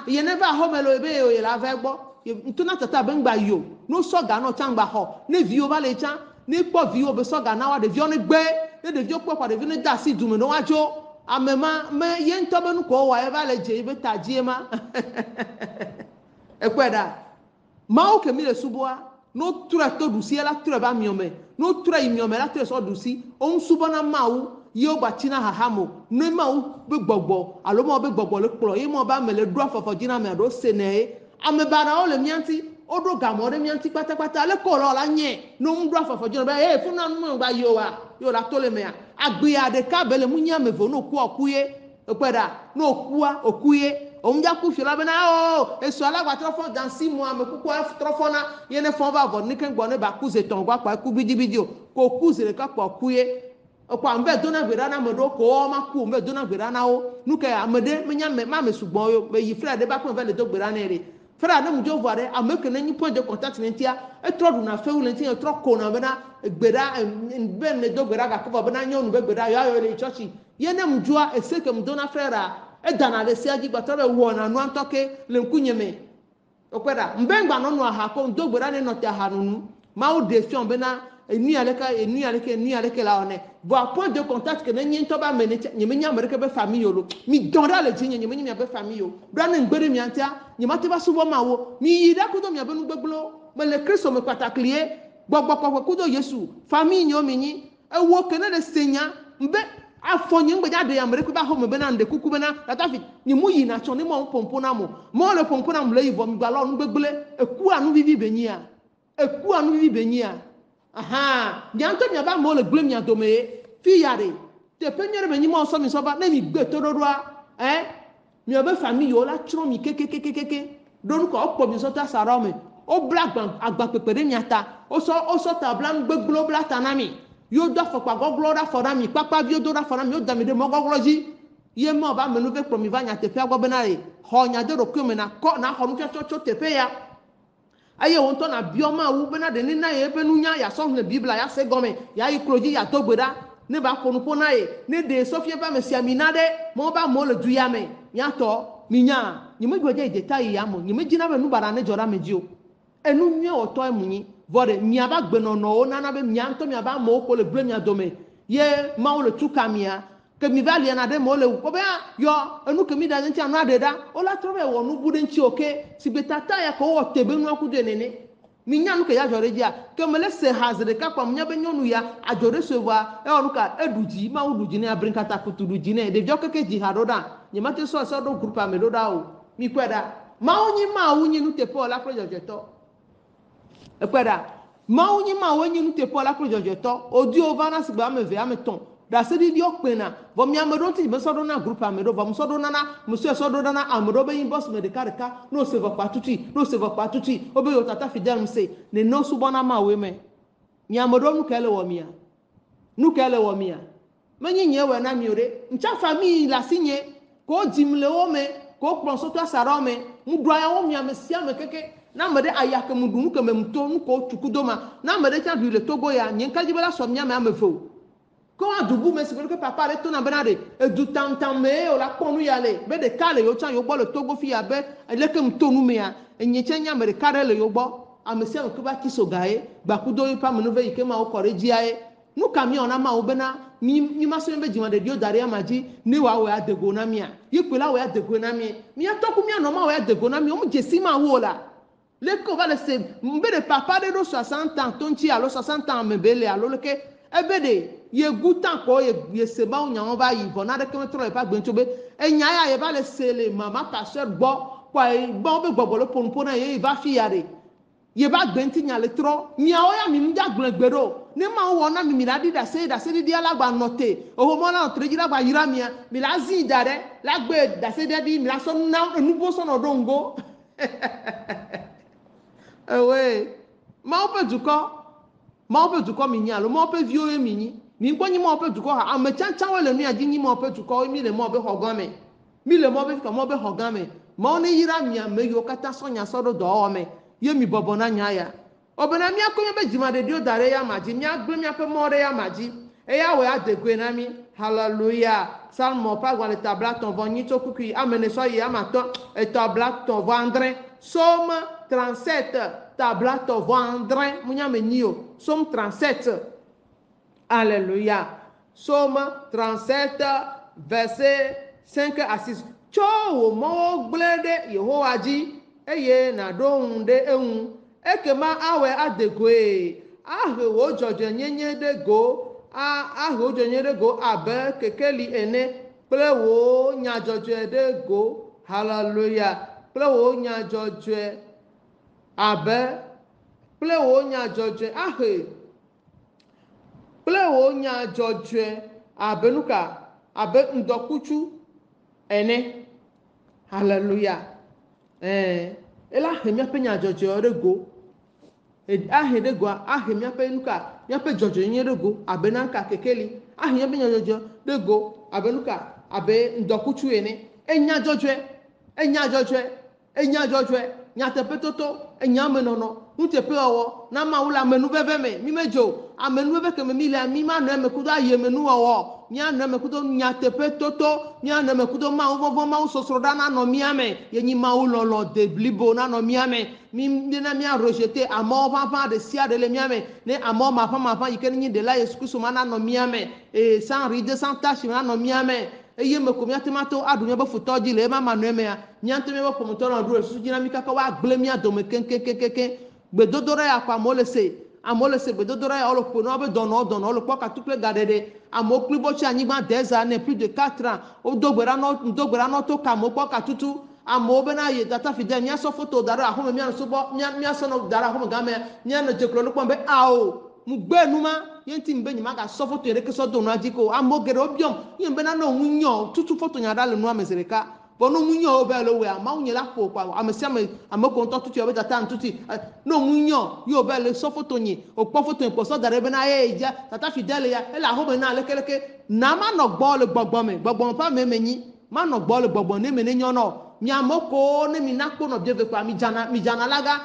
ye ne va xɔme le be ye la va gbɔ ntona tata be ŋgba yi o no sɔga no tsa ŋgba xɔ ne viwo va le tsa ne kpɔ viwo be sɔga na wa ɖeviwo ne gbe ne ɖeviwo kpɔ kɔ ɖeviwo ne da asi dume ne wa dzo ame ma me ye ŋutɔ be nu ko wa ye va le dze be ta dzi ma ekpɔe ɖa mawo ke mi le suboa no trɛ to ɖusi la trɛ va miɔme no trɛ yi miɔme la trɛ sɔ ɖusi o ŋu subɔ na mawu ye wo gba tsi na hahamo ne mawu be gbɔgbɔ alo mawu be gbɔgbɔ le kplɔ ye mawu be ame le ɖo afɔfɔ dzi na ame aɖewo se ne ye ame banawo le mia ŋuti woɖo gamɔ ɖe mia ŋuti kpatakpata ale ko la nye ne ŋu ɖo afɔfɔ dzi na be funa nu me gba yi o wa ye la to le mea agbea ɖeka be le mu nye ame eve no ku ɔku ye ekpɛ ɖa no okua oku ye omja ku fio la bena eso ala gba trɔ fɔ dans 6 mois ame kuku trɔ fɔ na ye ne fɔ va vɔ ne ke gbɔ ne ba ku ze tɔn gba kpa ku bidibidi o ko ku ze ɖeka kpɔ ku ye ekpɔ mbe dona gbe ɖa na ame ɖewo ko ma ku mbe dona gbe ɖa na wo nu ke ame ɖe menya ma me sugbɔ yo be yi frère ɖe ba kpɔ ve le do gbe ɖa ne re frère ne mu dzo vɔ ɖe ame ke ne nyi point de contact ne tia etrɔ ɖuna fewu le tia etrɔ kona bena gbe ɖa be ne do gbe ɖa gake vɔ bena nyɔnu be gbe ɖa yo le tsɔtsi ye ne mu dzoa ese ke mu dona frère edana le sia dzi gbɔtɔ be wɔna nu antɔ ke le ŋkunye me okpe ɖa mbe ŋgba nɔnu aha ko do gbe ɖa ne nɔ te aha nunu mawu de fiɔn bena enu aleke la wɔnɛ vɔ point de contact ke ne nye ŋutɔ be ame ne nye me nye ame ɖeke be famille o lo mi dɔn ɖa le dzi nye me nye miabe famille o ɖa ne ŋgbe ɖe mia ŋutia nye ma te va subɔ ma wo mi yi ɖa kudo miabe nugbegblẽwo me le kristo me kpatakli ye gbɔgbɔ kɔkɔ kudo yesu famille nyewo mi nyi ewo ke ne le senya mbe afɔ nye ŋgbedza de ame ɖeke ba xɔ me bena ŋde kuku bena tatafi nye mu yi na tsɔ ne mɔ ƒoƒo na mo mɔ le ƒoƒo na mo le yibɔ mi gba lɔ nugbegble ekua nuvivi be nyia nyantɔ mia ba amewo le gble mia dome ye fi ya ɖe teƒe nye ɖe be nyi mɔ sɔ mi sɔ va ne mi gbe toɖoɖoa mia be famille yiwo la tsrɔ̃ mi kekekekeke ɖo nu kɔ wokpɔ mi sɔ ta sa ɖɔ me wobla agbakpekpe ɖe mia ta wosɔ ta bla nugbegble bla ta na mi yo do afɔkpa gɔglɔ ɖe afɔ na mi kpakpaviwo do ɖe afɔ na mi wo da mi ɖe mɔ gɔglɔ dzi ye mɔ ba ame nu ve kplɔ mi va nya teƒea gbɔ bena ye xɔ nya de ɖokui me na xɔ nufiafia tso teƒe ya eye wo ŋutɔ na biɔ mawu bena ɖe ne na ye ebe nunya ya sɔ le bibla ya se gɔme ya yi klo dzi ya do gbe ɖa ne ba ƒo nuƒo na ye ne ɖe sɔfia be ame sia mi na ɖe mɔ ba amewo le du ya me miatɔ mi nya nye me gbe dze yi deta yi ya me nye me dzina be nu baɖa ne dzɔ ɖe ame dzi o enu nyuie wɔtɔ emu nyi vɔ ɖe miaba gbenɔnɔwo nana be mia ŋutɔ miaba amewo ko le gble mia dome ye mawo le tuka mia ke mi va liana ɖe mewo le wo be yɔ enu ke mi da ŋuti anua ɖe ɖa wola trɔ be wɔ nu bu ɖe ŋuti o ke si be tata ya ko wɔ te be nua ku de nene mi nya nu ke ya dzɔ ɖe dzia ke me le se ha ze ɖeka kpɔ nya be nyɔnu ya adzɔ ɖe so va ewɔ nu ka eɖu dzi mawu ɖu dzi ne abrin kata kutu ɖu dzi ne ɖeviwo keke dzi ha ɖo ɖa nye ma te sɔ ɖo groupe ame ɖo ɖa o mi kɔe ɖa mawu nyi nuteƒe la kple dzɔdzɔtɔ ekpe ɖa mawu nyi mawu enyi nuteƒe la kple dzɔdzɔtɔ odiwo va na sigbe ame eve ame tɔn ɖaseɖiɖiwo kpena vɔ mi ame ɖewo ti me sɔ ɖo na groupe ame ɖewo vɔ me sɔ ɖo nana musue sɔ ɖo nana ame ɖewo be inbox me ɖeka no se vɔ kpa tutui wo be yo tata fidel se ne no subɔ na mawu me mi ame ɖewo nu ke le wɔ mia menyi nye wɔ na mi o ɖe ntsa famille le asi nye ko dzim le wo me ko kplɔ sɔtɔ sa ɖɔ me ŋuɖua ya wo mi ame sia me keke na ame ɖe aya ke mu ɖu nu ke me mu to nu ko tuku do ma na ame ɖe tsa ɖui le togo ya nye nka dzi be la sɔ mi ame eve o ko wa dubu me si be ke papa ɖe to na bena ɖe edu tantan me o la kpɔ nu ya le be ɖeka le yo tsa yo gbɔ le togo fi ya be leke mu to nu me ya enye tse nye ame ɖeka ɖe le yo gbɔ ame sia ame ke va ti soga ye gbakudo yi ƒe amenuve yi ke ma wo kɔ ɖe dzia ye nu ka mi wɔna ma wo bena mi ma sɔ be dzima ɖeɖiwo da ɖe ama dzi ne wa wo ya dego na mia yi kpe la wo ya dego na mi miatɔ ku mianɔ ma wo ya dego na mi wo mu dzesi ma wo la leke va le se mbe de papa ɖe ɖo 60 ans to ŋuti alo 60 ans me be le alo leke ebe de ye gutan ko ye se ma wo nyawo va yi vɔ na ɖeke metrɔ le ƒe agbe be enya ya ye va le se le mama pasteur gbɔ kɔ gbɔ be gbɔgbɔ le ƒonuƒo na ye va fi ya de ye va gbe ŋuti nya le trɔ miawo ya mi ŋdza gblẽ gbe ɖo ne ma wɔ na mi la ɖi ɖaseɖiɖi la gba nɔ te ohomɔ la nɔ tre dzi la gba yra mia mi la zi da ɖe la gbe ɖaseɖiɖi mi la sɔ na nubo sɔnɔ ɖo ŋgo ewe mawo ƒe dukɔ mi nyi alo mawo ƒe viwo ye mi nyi mi kpɔ nyi mawo ƒe dukɔ ha ame tsantsawo le nu ya dzi nyi mawo ƒe dukɔ mi le mawo be xɔ gã me mi le mawo be fika mawo be xɔ gã me mawo ne yra mi ame yiwo katã sɔ nya sɔ ɖo dɔwɔwɔ me ye mi bɔbɔ na nya ya obena mia ko be jima de dio dare ya maji mia gbe mia pe more ya maji e ya we adegwe na mi hallelujah salmo pa gwa le tabla ton voni to kuki amene so ye amaton e tabla ton vendre somme 37 tabla ton vendre munya menio somme 37 alléluia somme 37 verset 5 à 6 cho mo glede yehowa ji eye na do nde ehun ekema awe adegwe ahewo jojo nyenye de go ahewo jojo nyenye de go abe kekeli ene plewo nya jojo de go hallelujah plewo nya jojo abe plewo nya jojo ahe plewo nya jojo abenuka abe ndokuchu ene hallelujah ela hemia pe nya jojo de go ahe de go ahe mia pe nuka mia pe jojo yin de go abenanka kekeli ahe mia pe nya jojo de go abenuka abe ndokuchu ene enya jojo nya te petoto enya menono nte pe owo na ma wula menu bebe me mi mejo amenu bebe ke me mi le mi ma na me kudo aye menu owo mi ana me kudo nya te petoto mi ana me kudo ma vovo ma sosro dana no mi ame ye nyi ma ulolo de blibo na no mi ame mi na mi a rejeter amo papa de sia de le mi ame ne amo ma pa yike nyi de la yesu kristo ma na no mi ame et sans ride sans tache na no mi ame eye me ko mi atemato adunya be futoji le ma manu eme ya mi anteme be pomoto na duro su jina mi kaka wa gble mi adome kenkenkenken gbedodora ya kwa molese amolese gbedodora ya olopo no be dono olo poka tuple gadede amokli bochi anyigba deza ne plus de 4 ans o dogbera no to kamo poka tutu amo be na ye data fide mi aso photo dara ahome mi anso bo mi aso no dara ahome game mi ano jeklo no pombe ao mu gbe numa yenti mbe nyima ga so photo ere keso do no ajiko amogere obiom yembe na no munyo tutu photo nya dale no amezereka bono munyo obelo we ama unyela po kwa amesiame amoko nto tutu obe data ntuti no munyo yo obele so photo nyi opo photo en poso dare be na eja tata fidele ya ela ahome na lekeleke na ma no gbo le gbogbo pa memenyi ma no gbo le gbogbo ne mene nyono mi amoko ne mi nakpo no bieve kwa mi jana laga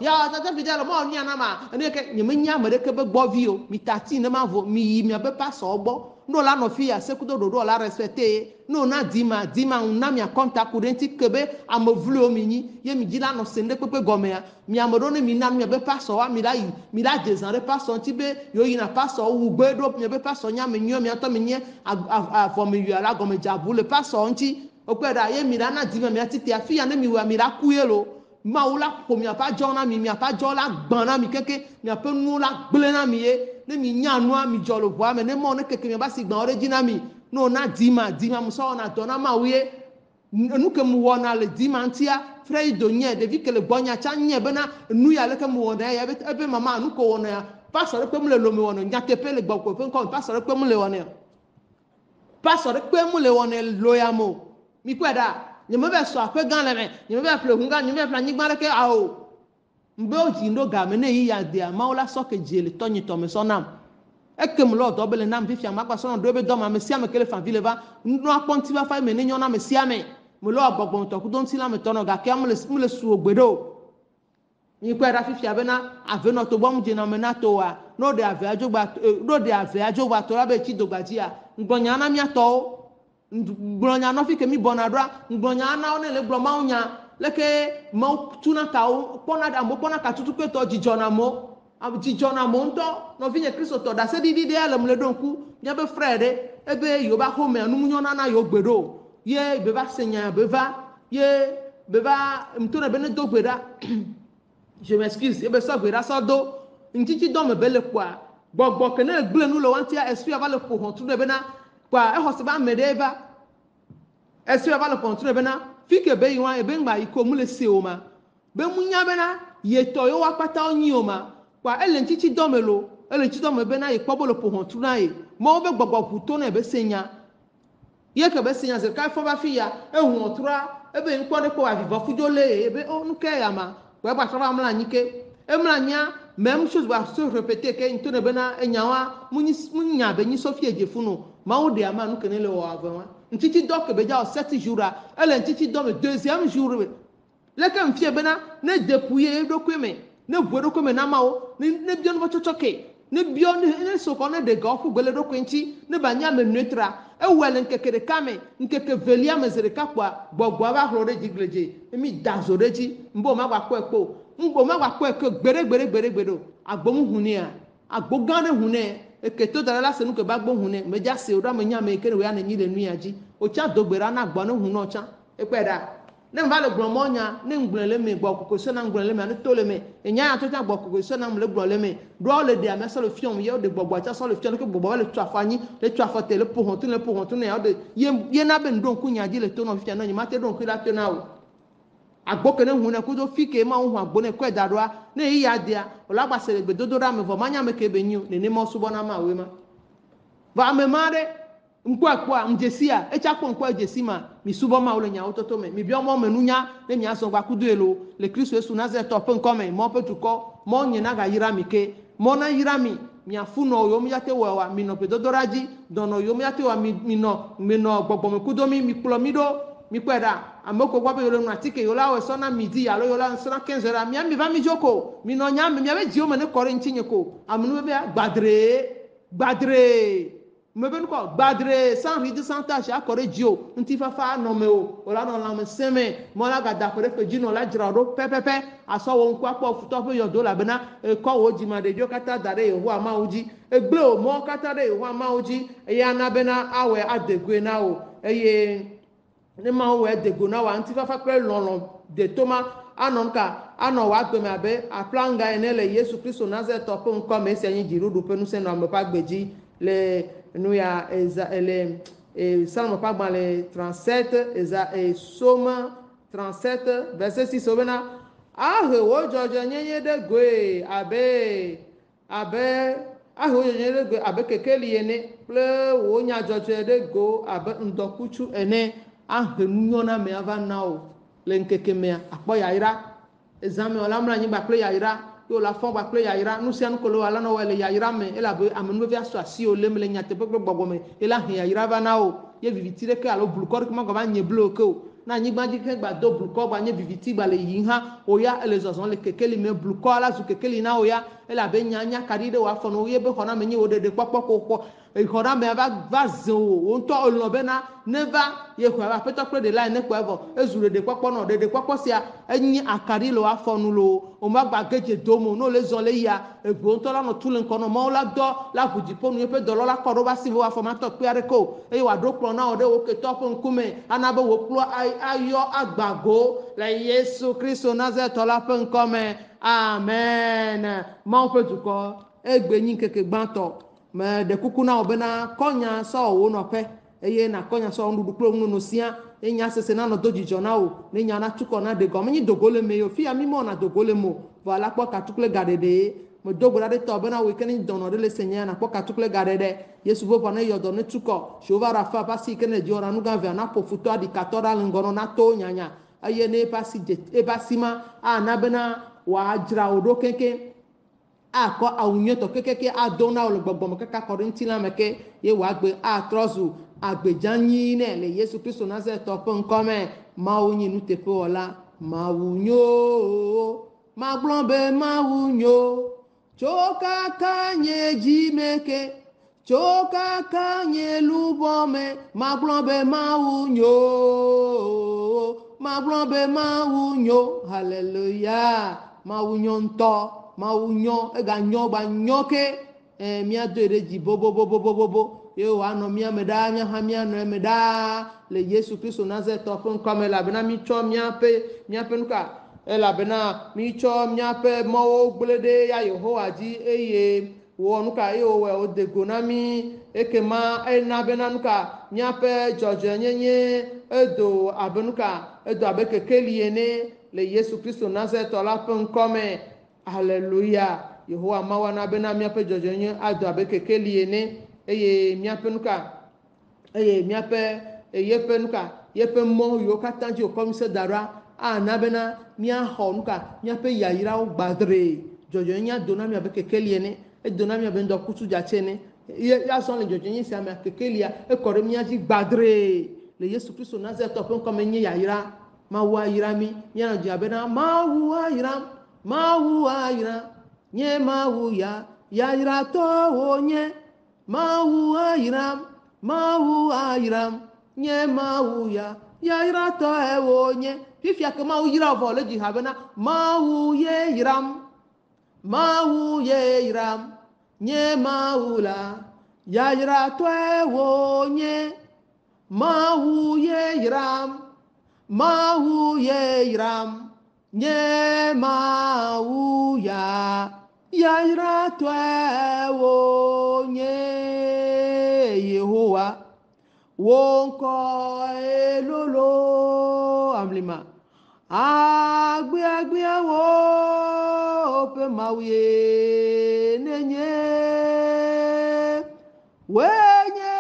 ya tata fidele mo ni anama ne ke ni menya mereke be gbo vio mi tati ne ma vo mi abe pa so gbo no la no fia sekudo do la respecter no na dima na mi contact kurenti kebe amovlu omini ye mi dila no sende pepe gome ya mi amoro ne mi na mi be paso wa mi la jezare paso tibe yo yina paso wu gbedo mi be paso nya mi nyo mi ato mi nye afo mi yu ala gome jabu le paso nti opeda ye mi na dima mi atiti afia ne mi wa mi la kuyelo ma wula ko mi apa jona mi apa jola gban na mi keke mi apa nu la gble na mi ye ne mi nya nu mi jolo bo me ne mo ne keke mi ba si gban original mi no na dima mu so na to na ma wiye nu ke mu wona le dima ntia frei do nye de vi ke le gbonya cha nye be na nu ya le ke mu wona ya ebe mama nu ko wona ya pastor pe mu le lo mi wona nya ke pe le gbo ko pe ko pastor pe mu le wona pastor pe mu le wona lo ya mo mi kweda nyeme be so ape gan le me nyeme be ple hunga nyeme be ple nyigba le ke awo mbe oji ndo ga me ne yi ya de ma ola so ke jele tonyi to me so nam ekem lo do bele nam fifia ma kwaso do be do ma me sia me kele fan vile va no aponti ba fa me ne nyona me sia me mo lo agbogbo to ku don ti la me to no ga ke mu le su ogbedo ni kweda fifia be na ave no to bo mu je na me na to wa no de ave ajogba to la be chi dogbaji ya ngbonya na mi ato ngbonya no fi ke mi bonadra ngbonya na one le gbo ma unya leke mo tuna ka o pona da mo pona ka tutu pe to jijona mo nto no fi nye kristo to da se di ala mle donku nya be frede ebe yo ba home anu nyona na yo gbedo ye be ba senya be va ye be ba mtona be ne do gbeda je m'excuse ye be so gbeda so do ntiti do me bele kwa gbogbo ke na gble nu lo wanti esprit ava le po hon tu be na kwa e ho se ba medeva esprit ava le po tu be na fike be yiwan ebe ngba iko mu le se o ma be munya be na ye to yo wa pata onyi o ma kwa ele ntiti domelo ele ntiti dome be na ye kpobolo po hon tu na ye mo be gbogbo puto na be senya ye ke be senya ze kai fo ba fi ya ehun otura ebe nko ne ko aviva fujo le ebe o nu ke ya ma kwa ba saba mla nyike emlanya même chose va se répéter que ntone be na enyawa munya be nyi sofie ejefuno ma o de ama nu kenele o avwa ntiti dok be ja 7 jours ele ntiti dom deuxième jour le kan fie be na ne dépouiller do kweme ne buedo ko me na mawo ne bio no chochoke ne bio ne so ko ne de ga ofu gbele do kwenchi ne banya me netra ewele nkekere kame nkeke velia mezere kakwa gbogbo ba horo de jigleje emi dazoreji mbo ma gba ko epo mbo ma gba ko eko gbere agbomu hunia agbogane hune eketo dara la senu ke ba gbo hune meja se oda me nya me kere we ana nyile nu yaji ocha dogbera na gbo no hunu ocha epeda ne mba le gbomo nya ne ngbele me gbo kokko so na ngbele me ani tole me enya ya to ta gbo kokko so na mle gbole me do le de amesa le fion ye o de gbogbo acha so le fion ke gbogbo le tu afani le tu afote le pohon tu ne ya de ye na be ndon kunya ji le to no fian no nyima te don ku la te na o agboke ne hune ku do fike ma hu agbo ne kweda do ne yi ya dia ola gba sele gbe dodora me vo manya me ke be nyu ne mo subo na ma we ma va me mare mkwa mjesia echa kwa jesima mi subo ma ole nya ototo me mi bi omo menunya ne mi aso gba kudu elo le Kristo Yesu na ze top nkome mo petuko mo nye na ga yira mi ke mo na yira mi afuno yo mi yate wa mi no pedodoraji dono yo mi yate wa mi no gbogbo me kudo mi plo mi do mi kweda amoko gwa be yo na tike yo la we so na midi ya lo yo la so na 15 ra mi va mi joko mi no nya mi be ji o me ne kore nchinye ko amunu be gbadre mebe nuko gbadre sans ride sans tâche akore jio nti fafa no me o ola no la me seme mo la ga da kore fe jino la jira ro pepepe aso wo nku apo futo pe yodo la bena e ko wo ji ma de jo kata dare yo wa ma oji egbe o mo kata de yo wa ma oji e ya na bena awe adegwe na o eye ne ma o adego na wa nti fafa pe lon de toma anonka ano wa gbe me abe aplanga enele Yesu Kristo Nazareth opo nko me se yin jirudu penu se no me pa gbeji le nous y a Salmo pas dans les 37 et Somme 37 verset 6 obena wo jojo nyenye de gwe abe wo nyenye de gwe abe kekeli ene ple wo nya jojo de go abe ndokuchu ene nyona me ava nao le nkeke me akpo yaira examen olamra nyi ba ple yaira yo la fon ba ple yaira nu sian ko lo ala no wele yaira me ela be amenu be aso asi o lemle nyate pe gbogbo me ela hin yaira ba na o ye vivitire ke alo blukor ko ma go ba nye bloke o na nyi gba ji ke gba do blukor ba nye viviti ba le yin ha o ya ele zozon le kekeli me blukor ala zu kekeli na o ya ela be nya karide wa fon o ye be hona me nyi o de popo ko e hona me va zo o nto olo be na never ye ko ba peto pre de line ne ko evo ezure de popo no de popo sia enyi akari lo afonu lo o ma gba geje domo no le zon le ya egbo nto la no tule nko no mo la do la buji ponu ye pe do lo la ko ro ba si wa fo ma to pe are ko e wa do pro na o de o ke to pon kume anabo wo plo ayo agbago la Yesu Kristo Nazareth la pe nkome amen ma o pe duko egbe yin keke gbanto me de kuku na obena konya so wo no pe eye na konya so ndu duklo no sia enya sese na no dojijo na o ne nya na tuko na de go mi dogole me yo fi ami mo na dogole mo voilà kwa katukle gadede mo dogora de to bena we keni dono de le seigneur na kwa katukle gadede Yesu bo pa na yo do ne tuko shova rafa pasi kene di ora nu ga ve na po futo di 14 ngono na to nyanya aye ne pasi e basima na bena wa jra odo kenke akọ awunye to kekeke adona ologbogbo mo kaka korinti la meke ye wa gbe atrozu agbejanyi ne le Yesu Kristo Nazareth to nkome ma onyi nu te po ola ma wunyo ma blombe ma wunyo choka kanye jimeke choka kanye lubome ma blombe ma wunyo hallelujah ma wunyo nto ma unyo e ga nyo ba nyoke mia do ereji bobo yo ano mia medanya ha mia no meda le Yesu Kristo Nazareth ofun comme la bena mi cho mia pe nuka e la bena mi cho mia pe mo gblede ya Yehova ji eye wo nuka e o we o de gonami ekema e na bena nuka mia pe jojo nyenye edo abenuka edo abekekeli ene le Yesu Kristo Nazareth la ofun comme hallelujah Yehova mawa na bena miape jojonye ado abekekeli ene eye miape nuka eye miape eyepe nuka yepe mo yo katanji okomise dara na bena mia ho nuka miape yayira o gbadre jojonye dona mi abekekeli ene dona mi abendo kutu jachene ya son le jojonye si ama kekelia kore miaji gbadre le Yesu Kristo Nazareth opon comme nye yayira ma wa yirami yana jabena ma wa yiram mawu ayra nye mawu ya yayra to onye mawu ayram nye mawu ya yayra to onye fifia ke mawu yira vo le jihabena mawu ye yram nye mawu la yayra to onye mawu ye yram nye mawu ya yayra to onye Yehowa wonko elolo amlima agbe awo pe mawie nenye wenye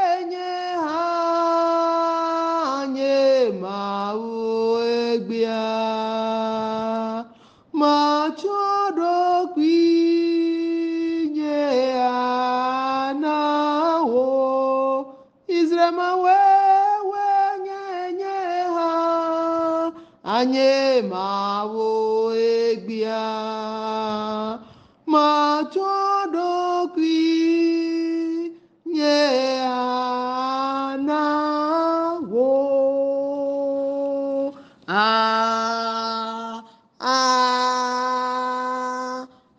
hanye mawu egbia machodo kwinye anawo Israel wenye ha anye mawo egbia machodo kwinye anawo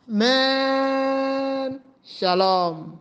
Amen. Shalom.